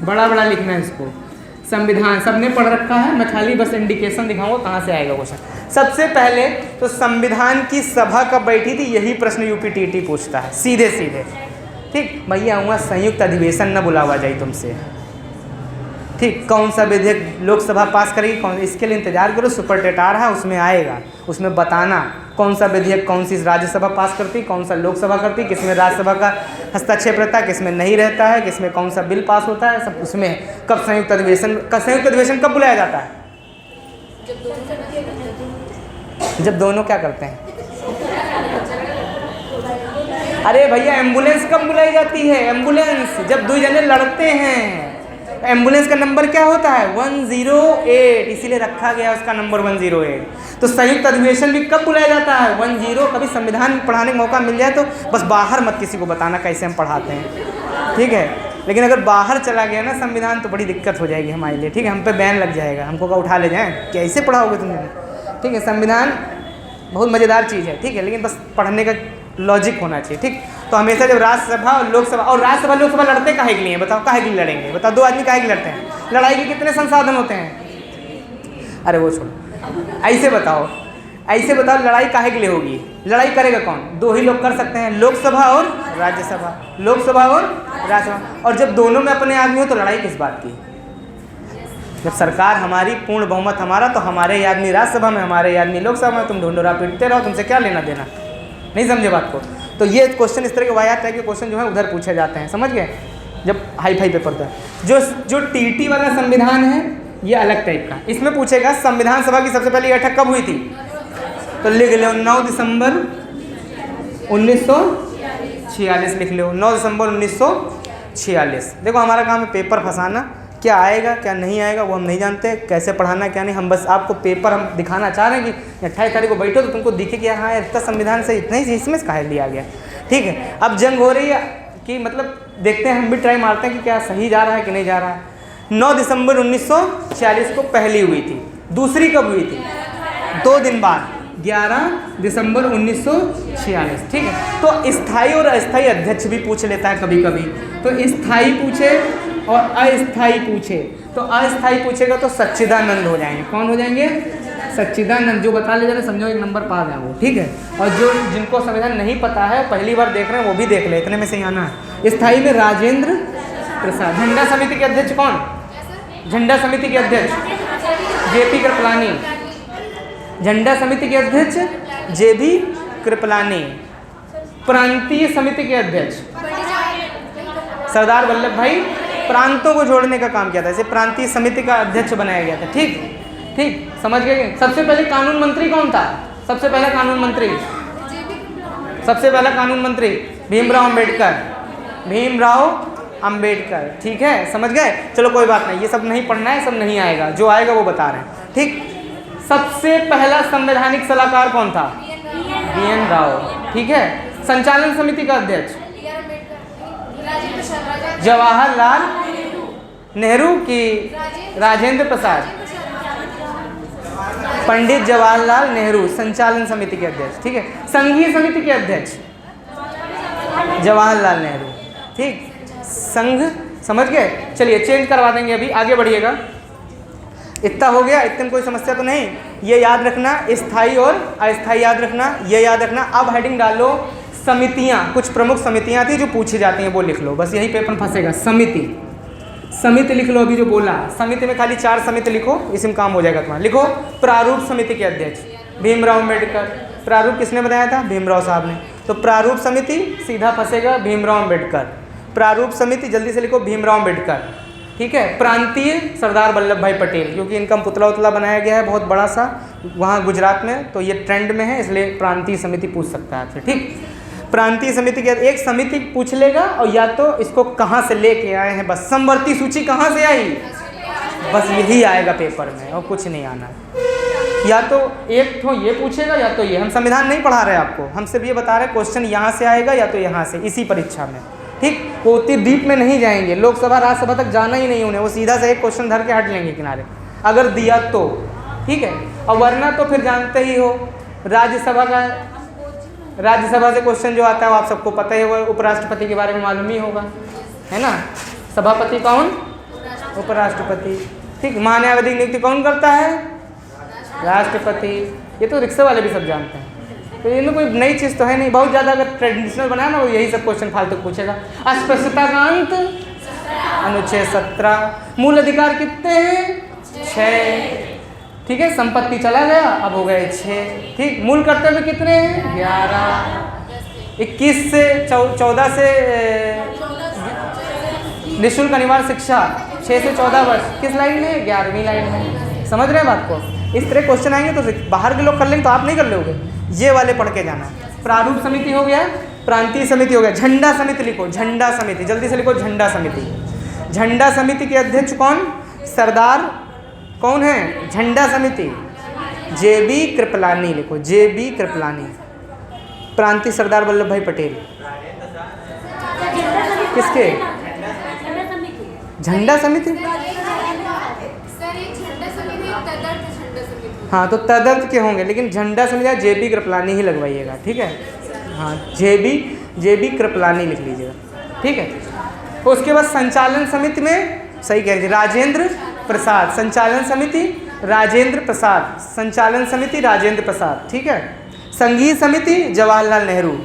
बड़ा बड़ा लिखना है इसको, संविधान। सबने पढ़ रखा है, मैं खाली बस इंडिकेशन दिखाऊंगा कहाँ से आएगा क्वेश्चन। सबसे पहले तो संविधान की सभा कब बैठी थी, यही प्रश्न UPTT पूछता है सीधे सीधे, ठीक। भैया हुआ संयुक्त अधिवेशन न बुलावा जाए तुमसे, ठीक। कौन सा विधेयक लोकसभा पास करेगी, कौन, इसके लिए इंतजार करो, सुपर टेट आ रहा है, उसमें आएगा, उसमें बताना कौन सा विधेयक कौन सी राज्यसभा पास करती, कौन सा लोकसभा करती, किसमें राज्यसभा का हस्तक्षेप रहता है, किसमें नहीं रहता है, किसमें कौन सा बिल पास होता है, सब उसमें। कब संयुक्त अधिवेशन कब बुलाया जाता है? जब दोनों क्या करते हैं? अरे भैया एम्बुलेंस कब बुलाई जाती है? एम्बुलेंस जब 2 जने लड़ते हैं। एम्बुलेंस का नंबर क्या होता है? 108, इसीलिए रखा गया उसका नंबर 108। तो संयुक्त अधिवेशन भी कब बुलाया जाता है? 10। कभी संविधान पढ़ाने का मौका मिल जाए तो बस बाहर मत किसी को बताना कैसे हम पढ़ाते हैं, ठीक है। लेकिन अगर बाहर चला गया ना संविधान तो बड़ी दिक्कत हो जाएगी हमारे लिए, ठीक है। हम पे बैन लग जाएगा, हमको क्या उठा ले जाएँ, कैसे पढ़ाओगे तुम, ठीक है। संविधान बहुत मज़ेदार चीज़ है, ठीक है, लेकिन बस पढ़ने का लॉजिक होना चाहिए, ठीक। तो हमेशा जब राज्यसभा और लोकसभा, और राज्यसभा लोकसभा लड़ते काहे के लिए? बताओ काहे के लिए लड़ेंगे? बताओ, 2 आदमी काहे के लड़ते हैं? लड़ाई के कितने संसाधन होते हैं? अरे वो छोड़ो, ऐसे बताओ लड़ाई काहे के लिए होगी? लड़ाई करेगा कौन? 2 ही लोग कर सकते हैं, लोकसभा और राज्यसभा, लोकसभा और राज्यसभा। और जब दोनों में अपने आदमी हो तो लड़ाई किस बात की? जब सरकार हमारी, पूर्ण बहुमत हमारा, तो हमारे आदमी राज्यसभा में, हमारे आदमी लोकसभा में, तुम ढूंढोरा पीटते रहो, तुमसे क्या लेना देना? नहीं समझे बात को? तो ये क्वेश्चन, इस तरह के वाहियात टाइप के क्वेश्चन जो है उधर पूछे जाते हैं, समझ गए, जब हाई पेपर होता है। जो TT वाला संविधान है ये अलग टाइप का, इसमें पूछेगा संविधान सभा की सबसे पहली बैठक कब हुई थी, तो लिख लो 9 दिसंबर 1946 लिख लो, 9 दिसंबर 1946। देखो हमारा काम है पेपर फंसाना, क्या आएगा क्या नहीं आएगा वो हम नहीं जानते, कैसे पढ़ाना क्या नहीं, हम बस आपको पेपर हम दिखाना चाह रहे हैं कि 28 तारीख को बैठो तो तुमको दिखे कि हाँ इतना संविधान से इतना ही इसमें कहा लिया गया, ठीक है। अब जंग हो रही है कि मतलब देखते हैं, हम भी ट्राई मारते हैं कि क्या सही जा रहा है कि नहीं जा रहा है। 9 दिसंबर 1946 को पहली हुई थी, दूसरी कब हुई थी? 2 दिन बाद, 11 दिसंबर 1946, ठीक है। तो स्थायी और अस्थायी अध्यक्ष भी पूछ लेता है कभी कभी, तो स्थायी पूछे और अस्थायी पूछे, तो अस्थायी पूछेगा तो सच्चिदानंद हो जाएंगे। कौन हो जाएंगे? सच्चिदानंद। जो बता ले जा रहे समझो 1 नंबर पास है वो, ठीक है। और जो जिनको संविधान नहीं पता है पहली बार देख रहे हैं वो भी देख ले, इतने में से आना है। स्थायी में राजेंद्र प्रसाद। झंडा समिति के अध्यक्ष कौन? झंडा समिति के अध्यक्ष JP कृपलानी। झंडा समिति के अध्यक्ष JB कृपलानी। प्रांतीय समिति के अध्यक्ष सरदार वल्लभ भाई। प्रांतों को जोड़ने का काम किया था, इसे प्रांतीय समिति का अध्यक्ष बनाया गया था, ठीक, समझ गए। सबसे पहले कानून मंत्री कौन था? सबसे पहला कानून मंत्री भीमराव अंबेडकर, ठीक है, समझ गए। चलो कोई बात नहीं, ये सब नहीं पढ़ना है, सब नहीं आएगा, जो आएगा वो बता रहे हैं, ठीक। सबसे पहला संवैधानिक सलाहकार कौन था? BN राव, ठीक है। संचालन समिति का अध्यक्ष जवाहरलाल नेहरू की राजेंद्र प्रसाद। पंडित जवाहरलाल नेहरू संचालन समिति के अध्यक्ष, ठीक है। संघीय समिति के अध्यक्ष जवाहरलाल नेहरू, ठीक। संघ, समझ गए। चलिए चेंज करवा देंगे, अभी आगे बढ़िएगा। इतना हो गया, इतने में कोई समस्या तो नहीं। ये याद रखना, स्थायी और अस्थायी याद रखना, ये याद रखना। अब हेडिंग डालो समितियाँ, कुछ प्रमुख समितियाँ थी जो पूछी जाती हैं वो लिख लो, बस यही पेपर फंसेगा। समिति लिख लो, अभी जो बोला समिति में खाली 4 समिति लिखो, इसमें काम हो जाएगा तुम्हारा। लिखो प्रारूप समिति के अध्यक्ष भीमराव अम्बेडकर। प्रारूप किसने बनाया था? भीमराव साहब ने। तो प्रारूप समिति सीधा फंसेगा भीमराव अम्बेडकर। प्रारूप समिति जल्दी से लिखो भीमराव अम्बेडकर। ठीक है। प्रांतीय सरदार वल्लभ भाई पटेल, क्योंकि इनका पुतला उतला बनाया गया है बहुत बड़ा सा वहाँ गुजरात में, तो ये ट्रेंड में है, इसलिए प्रांतीय समिति पूछ सकता है आपसे, ठीक। प्रांतीय समिति के एक समिति पूछ लेगा, और या तो इसको कहाँ से लेके आए हैं, बस समवर्ती सूची कहाँ से आई, बस यही आएगा पेपर में और कुछ नहीं आना है। या तो एक तो ये पूछेगा या तो ये, हम संविधान नहीं पढ़ा रहे आपको, हम सिर्फ ये बता रहे हैं क्वेश्चन यहाँ से आएगा या तो यहाँ से, इसी परीक्षा में, ठीक। वो उतनी डीप में नहीं जाएंगे, लोकसभा राज्यसभा तक जाना ही नहीं उन्हें, वो सीधा से एक क्वेश्चन धर के हट लेंगे किनारे, अगर दिया तो, ठीक है। और वरना तो फिर जानते ही हो राज्यसभा से क्वेश्चन जो आता है वो आप सबको पता ही होगा, उपराष्ट्रपति के बारे में मालूम ही होगा, है ना। सभापति कौन, उपराष्ट्रपति, ठीक। महान्यायाधीश नियुक्ति कौन करता है, राष्ट्रपति। ये तो रिक्शा वाले भी सब जानते हैं, तो इनमें कोई नई चीज़ तो है नहीं, बहुत ज़्यादा अगर ट्रेडिशनल बनाया ना वो यही सब क्वेश्चन फालतू पूछेगा। अस्पृश्यता का अंत अनुच्छेद 17, मूल अधिकार कितने हैं, 6, ठीक है। संपत्ति चला गया, अब हो गए 6, ठीक। मूल कर्तव्य कितने हैं, 11, 21 से 14 से निःशुल्क अनिवार्य शिक्षा 6 से 14 वर्ष किस लाइन में, 11वीं लाइन में। समझ रहे हैं बात को। इस तरह क्वेश्चन आएंगे तो बाहर के लोग कर लेंगे तो आप नहीं कर लोगे, ये वाले पढ़ के जाना। प्रारूप समिति हो गया, प्रांतीय समिति हो गया, झंडा समिति लिखो, झंडा समिति जल्दी से लिखो, झंडा समिति। झंडा समिति के अध्यक्ष कौन, सरदार कौन है, झंडा समिति JB कृपलानी लिखो, JB कृपलानी। प्रांतीय सरदार वल्लभ भाई पटेल, किसके, झंडा समिति, हाँ तो तदर्थ के होंगे, लेकिन झंडा समिति JB कृपलानी ही लगवाइएगा, ठीक है। हाँ JB कृपलानी लिख लीजिएगा, ठीक है। तो उसके बाद संचालन समिति में सही कह रही राजेंद्र प्रसाद, संचालन समिति राजेंद्र प्रसाद, संचालन समिति राजेंद्र प्रसाद, ठीक है। संघीय समिति जवाहरलाल नेहरू,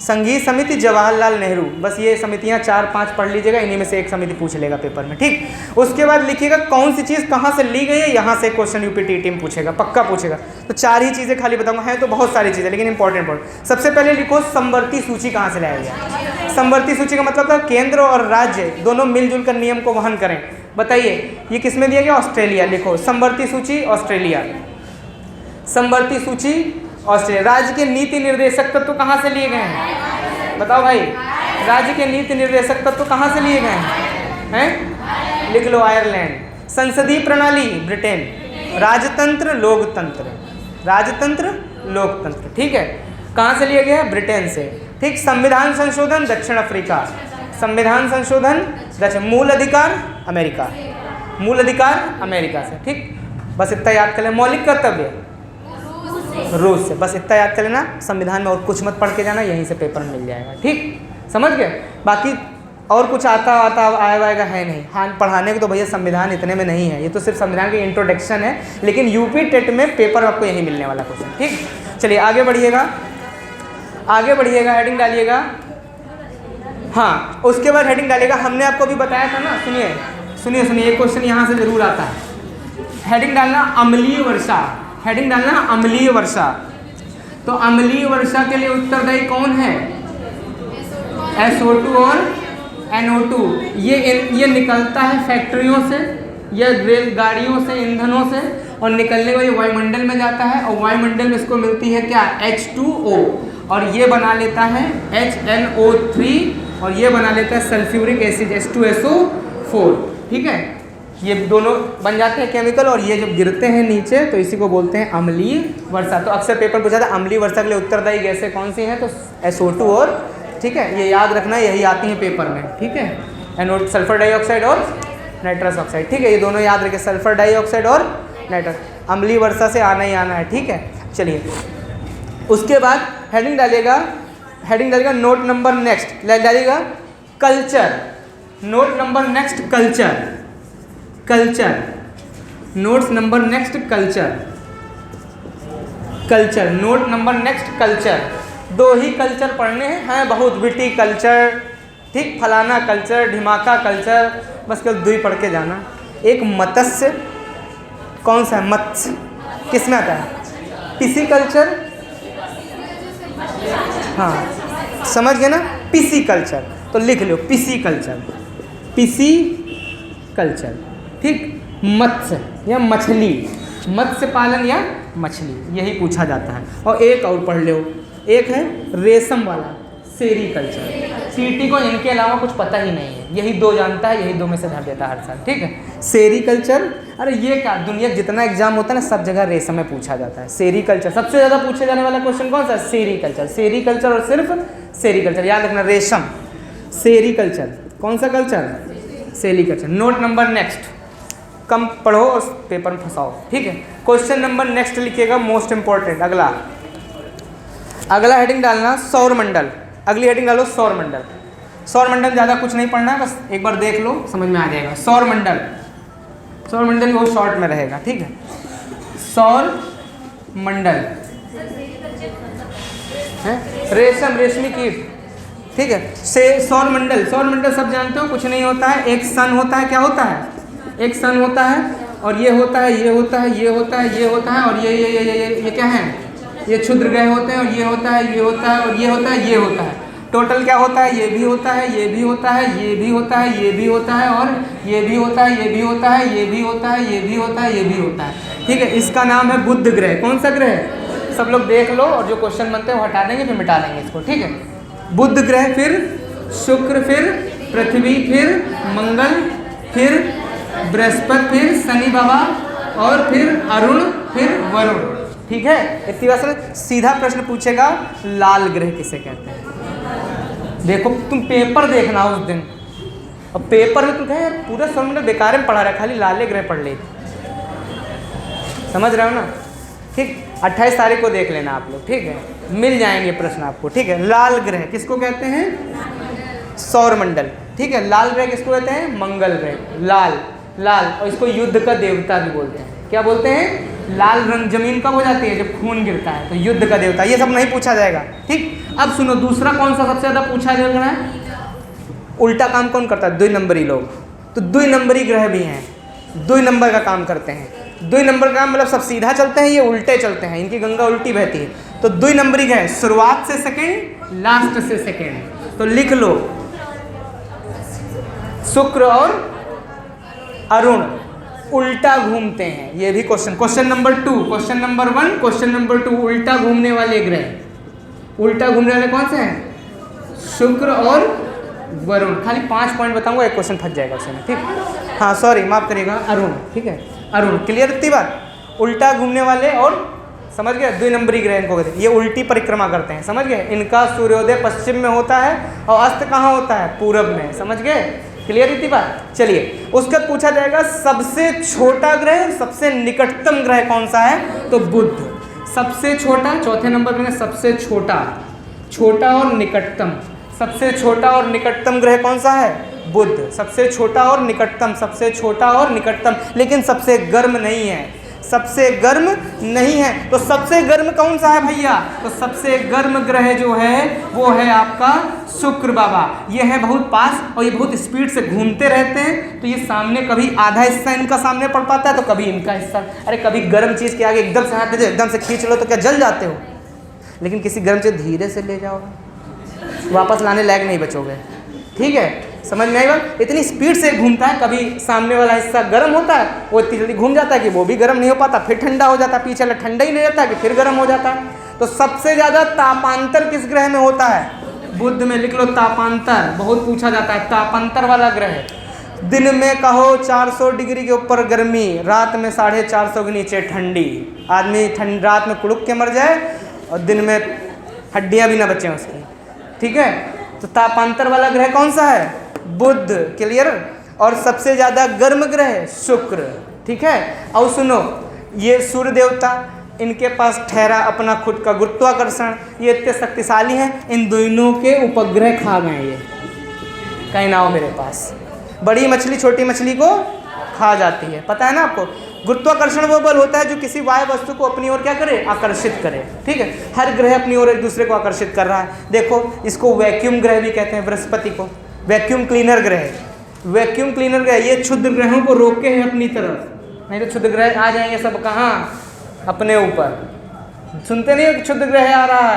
संघीय समिति जवाहरलाल नेहरू, बस ये समितियां 4-5 पढ़ लीजिएगा, इन्हीं में से एक समिति पूछ लेगा पेपर में, ठीक। उसके बाद लिखिएगा कौन सी चीज़ कहाँ से ली गई है, यहाँ से क्वेश्चन UPTT में पूछेगा, पक्का पूछेगा। तो 4 ही चीज़ें खाली बताऊंगा, हैं तो बहुत सारी चीज़ें लेकिन इंपॉर्टेंट। सबसे पहले लिखो समवर्ती सूची कहाँ से लाया गया। समवर्ती सूची का मतलब था केंद्र और राज्य दोनों मिलजुल कर नियम को वहन करें। बताइए ये किस में दिया गया, ऑस्ट्रेलिया। लिखो समवर्ती सूची ऑस्ट्रेलिया, समवर्ती सूची ऑस्ट्रेलिया। राज्य के नीति निर्देशक तत्व कहाँ से लिए गए हैं, बताओ भाई। राज्य के नीति निर्देशक तत्व कहाँ से लिए गए हैं, लिख लो, आयरलैंड। संसदीय प्रणाली ब्रिटेन। राजतंत्र लोकतंत्र, राजतंत्र लोकतंत्र, ठीक है। कहाँ से लिया गया, ब्रिटेन से, ठीक। संविधान संशोधन दक्षिण अफ्रीका, संविधान संशोधन दक्षिण। मूल अधिकार अमेरिका, मूल अधिकार अमेरिका से, ठीक। बस इतना याद कर लें। मौलिक कर्तव्य रूस से, बस इतना याद कर लेना। संविधान में और कुछ मत पढ़ के जाना, यहीं से पेपर में मिल जाएगा, ठीक। समझ गए। बाकी और कुछ आता आएगा है नहीं। हाँ पढ़ाने को तो भैया संविधान इतने में नहीं है, ये तो सिर्फ संविधान की इंट्रोडक्शन है, लेकिन UP-TET में पेपर आपको यही मिलने वाला क्वेश्चन, ठीक। चलिए आगे बढ़िएगा, आगे बढ़िएगा, हेडिंग डालिएगा। हाँ उसके बाद हेडिंग डालिएगा, हमने आपको भी बताया था ना, सुनिए सुनिए सुनिए, एक क्वेश्चन यहाँ से जरूर आता है। हेडिंग डालना अम्लीय वर्षा, हेडिंग डालना अम्लीय वर्षा। तो अम्लीय वर्षा के लिए उत्तरदायी कौन है, SO2 और NO2। ये निकलता है फैक्ट्रियों से, ये रेलगाड़ियों से, ईंधनों से, और निकलने वाली वायुमंडल में जाता है, और वायुमंडल में इसको मिलती है क्या, H2O, और ये बना लेता है HNO3, और ये बना लेता है सल्फ्यूरिक एसिड H2SO4, ठीक है। ये दोनों बन जाते हैं केमिकल, और ये जब गिरते हैं नीचे तो इसी को बोलते हैं अम्लीय वर्षा। तो अक्सर पेपर पूछा था अम्लीय वर्षा के लिए उत्तरदायी गैसें कौन सी हैं, तो SO2 और, ठीक है, ये याद रखना, यही आती हैं पेपर में, ठीक है। सल्फर डाइऑक्साइड और नाइट्रस ऑक्साइड, ठीक है, ये दोनों याद रखें, सल्फर डाइऑक्साइड और नाइट्रस। अम्लीय वर्षा से आना ही आना है, ठीक है। चलिए उसके बाद हेडिंग डालिएगा, हेडिंग डालिएगा नोट नंबर नेक्स्ट, डालिएगा culture, note number next culture, culture, notes number next culture, culture, note number next culture. 2 ही कल्चर पढ़ने हैं बहुत, विटी कल्चर, ठीक, फलाना कल्चर, ढिमाका कल्चर, बस केवल 2 ही पढ़ के जाना। एक मत्स्य, कौन सा है, मत्स्य किस में आता है, पिसी कल्चर, हाँ समझ गए ना, पिसी कल्चर, तो लिख लो पिसी कल्चर, पिसी कल्चर, ठीक। मत्स्य या मछली, मत्स्य पालन या मछली, यही पूछा जाता है। और एक और पढ़ लो, एक है रेशम वाला, सेरीकल्चर। सीटी को इनके अलावा कुछ पता ही नहीं है, यही दो जानता है, यही दो में से भर देता है हर साल, ठीक है। सेरीकल्चर, अरे ये क्या, दुनिया जितना एग्जाम होता है ना सब जगह रेशम में पूछा जाता है। सेरीकल्चर सबसे ज़्यादा पूछे जाने वाला क्वेश्चन कौन सा? सेरीकल्चर। सेरीकल्चर और सिर्फ सेरीकल्चर, याद रखना, रेशम, सेरीकल्चर, कौन सा culture? Sericulture. Note number next, कम पढ़ो और पेपर में फंसाओ, ठीक है। क्वेश्चन नंबर नेक्स्ट लिखिएगा, मोस्ट इंपॉर्टेंट। अगला हेडिंग डालना सौरमंडल, अगली हेडिंग डालो सौरमंडल। सौरमंडल ज़्यादा कुछ नहीं पढ़ना है, बस एक बार देख लो समझ में आ जाएगा। सौरमंडल, सौरमंडल बहुत शॉर्ट में रहेगा, ठीक है। सौरमंडल है रेशम, रेशमी कीट, ठीक है। से सौरमंडल, सौरमंडल सब जानते हो, कुछ नहीं होता है, एक सन होता है, क्या होता है? एक सन होता है, और ये होता है, ये होता है, ये होता है, ये होता है, और ये क्या है? ये क्षुद्र ग्रह होते हैं, और ये होता है, ये होता है, और ये होता है, ये होता है। टोटल क्या होता है? ये भी होता है, ये भी होता है, ये भी होता है, ये भी होता है, और ये भी होता है, ये भी होता है, ये भी होता है, ये भी होता है, ये भी होता है, ठीक है। इसका नाम है बुध ग्रह। कौन सा ग्रह? सब लोग देख लो, और जो क्वेश्चन बनते हैं वो हटा देंगे, फिर मिटा देंगे इसको, ठीक है। बुध ग्रह, फिर शुक्र, फिर पृथ्वी, फिर मंगल, फिर बृहस्पति, फिर शनि बाबा, और फिर अरुण, फिर वरुण, ठीक है। इतनी बात समझ। सीधा प्रश्न पूछेगा, लाल ग्रह किसे कहते हैं? देखो तुम पेपर देखना उस दिन, और पेपर में तुम कहे यार पूरा सौरमंडल बेकार में पढ़ा रहा है, खाली लाले ग्रह पढ़ ले, समझ रहे हो ना, ठीक। 28 तारीख को देख लेना आप लोग, ठीक है, मिल जाएंगे प्रश्न आपको, ठीक है। लाल ग्रह किसको कहते हैं? सौरमंडल, ठीक है। लाल ग्रह किसको कहते हैं? मंगल ग्रह, लाल, लाल, और इसको युद्ध का देवता भी बोलते हैं। क्या बोलते हैं? लाल रंग जमीन कब हो जाती है? जब खून गिरता है, तो युद्ध का देवता। ये सब नहीं पूछा जाएगा, ठीक। अब सुनो, दूसरा कौन सा सबसे ज़्यादा पूछा जा रहा है? उल्टा काम कौन करता है? 2 नंबरी लोग। तो 2 नंबरी ग्रह भी हैं, 2 नंबर का काम करते हैं। 2 नंबर का मतलब सब सीधा चलते हैं, ये उल्टे चलते हैं, इनकी गंगा उल्टी बहती है। तो 2 नंबरी ग्रह, शुरुआत से सेकेंड, लास्ट से सेकेंड। तो लिख लो, शुक्र और अरुण उल्टा घूमते हैं, ये भी question. Question number 2, question number 1, question number 2, उल्टा घूमने वाले ग्रह। उल्टा घूमने वाले कौन से हैं? शुक्र और वरुण। खाली 5 पॉइंट बताऊंगा, एक क्वेश्चन फंस जाएगा उसमें, ठीक। हाँ सॉरी, माफ करिएगा, अरुण, ठीक है, अरुण। क्लियर इतनी बात? उल्टा घूमने वाले, और समझ गए, 2 नंबरी ग्रह इनको कहते हैं। ये उल्टी परिक्रमा करते हैं, समझ गए। इनका सूर्योदय पश्चिम में होता है, और अस्त कहाँ होता है? पूरब में, समझ गए। क्लियर इतनी बात? चलिए, उसके बाद पूछा जाएगा सबसे छोटा ग्रह, सबसे निकटतम ग्रह कौन सा है? तो बुध। सबसे छोटा, चौथे नंबर में सबसे छोटा, छोटा और निकटतम। सबसे छोटा और निकटतम ग्रह कौन सा है? बुध। सबसे छोटा और निकटतम, सबसे छोटा और निकटतम, लेकिन सबसे गर्म नहीं है, सबसे गर्म नहीं है। तो सबसे गर्म कौन सा है भैया? तो सबसे गर्म ग्रह जो है वो है आपका शुक्र बाबा। ये है बहुत पास, और ये बहुत स्पीड से घूमते रहते हैं। तो ये सामने कभी आधा हिस्सा इनका सामने पड़ पाता है, तो कभी इनका हिस्सा। अरे कभी गर्म चीज़ के आगे एकदम से हाथ दे दो, एकदम से खींच लो, तो क्या जल जाते हो? लेकिन किसी गर्म चीज़ धीरे से ले जाओगे, वापस लाने लायक नहीं बचोगे, ठीक है। समझ में आई बात? इतनी स्पीड से घूमता है, कभी सामने वाला हिस्सा गर्म होता है, वो इतनी जल्दी घूम जाता है कि वो भी गर्म नहीं हो पाता, फिर ठंडा हो जाता है, पीछे वाला ठंडा ही नहीं रहता कि फिर गर्म हो जाता है। तो सबसे ज़्यादा तापांतर किस ग्रह में होता है? बुध में। लिख लो तापांतर, बहुत पूछा जाता है, तापांतर वाला ग्रह। दिन में कहो 400 डिग्री के ऊपर गर्मी, रात में 450 के नीचे ठंडी। आदमी रात में कुड़ुक के मर जाए, और दिन में हड्डियाँ भी ना बचें उसकी, ठीक है। तो तापांतर वाला ग्रह कौन सा है? बुध। क्लियर? और सबसे ज़्यादा गर्म ग्रह शुक्र, ठीक है। और सुनो, ये सूर्य देवता, इनके पास ठहरा अपना खुद का गुरुत्वाकर्षण, ये इतने शक्तिशाली हैं, इन दोनों के उपग्रह खा गए। ये कहीं ना हो मेरे पास, बड़ी मछली छोटी मछली को खा जाती है, पता है ना आपको। गुरुत्वाकर्षण वो बल होता है जो किसी वायु वस्तु को अपनी ओर क्या करे? आकर्षित करे, ठीक है। हर ग्रह अपनी ओर एक दूसरे को आकर्षित कर रहा है। देखो, इसको वैक्यूम ग्रह भी कहते हैं, बृहस्पति को वैक्यूम क्लीनर ग्रह। वैक्यूम क्लीनर ग्रह ये क्षुद्र ग्रहों को रोके है अपनी तरफ, नहीं तो क्षुद्र ग्रह आ जाएंगे सब कहाँ? अपने ऊपर। सुनते नहीं हो कि क्षुद्र ग्रह आ रहा है?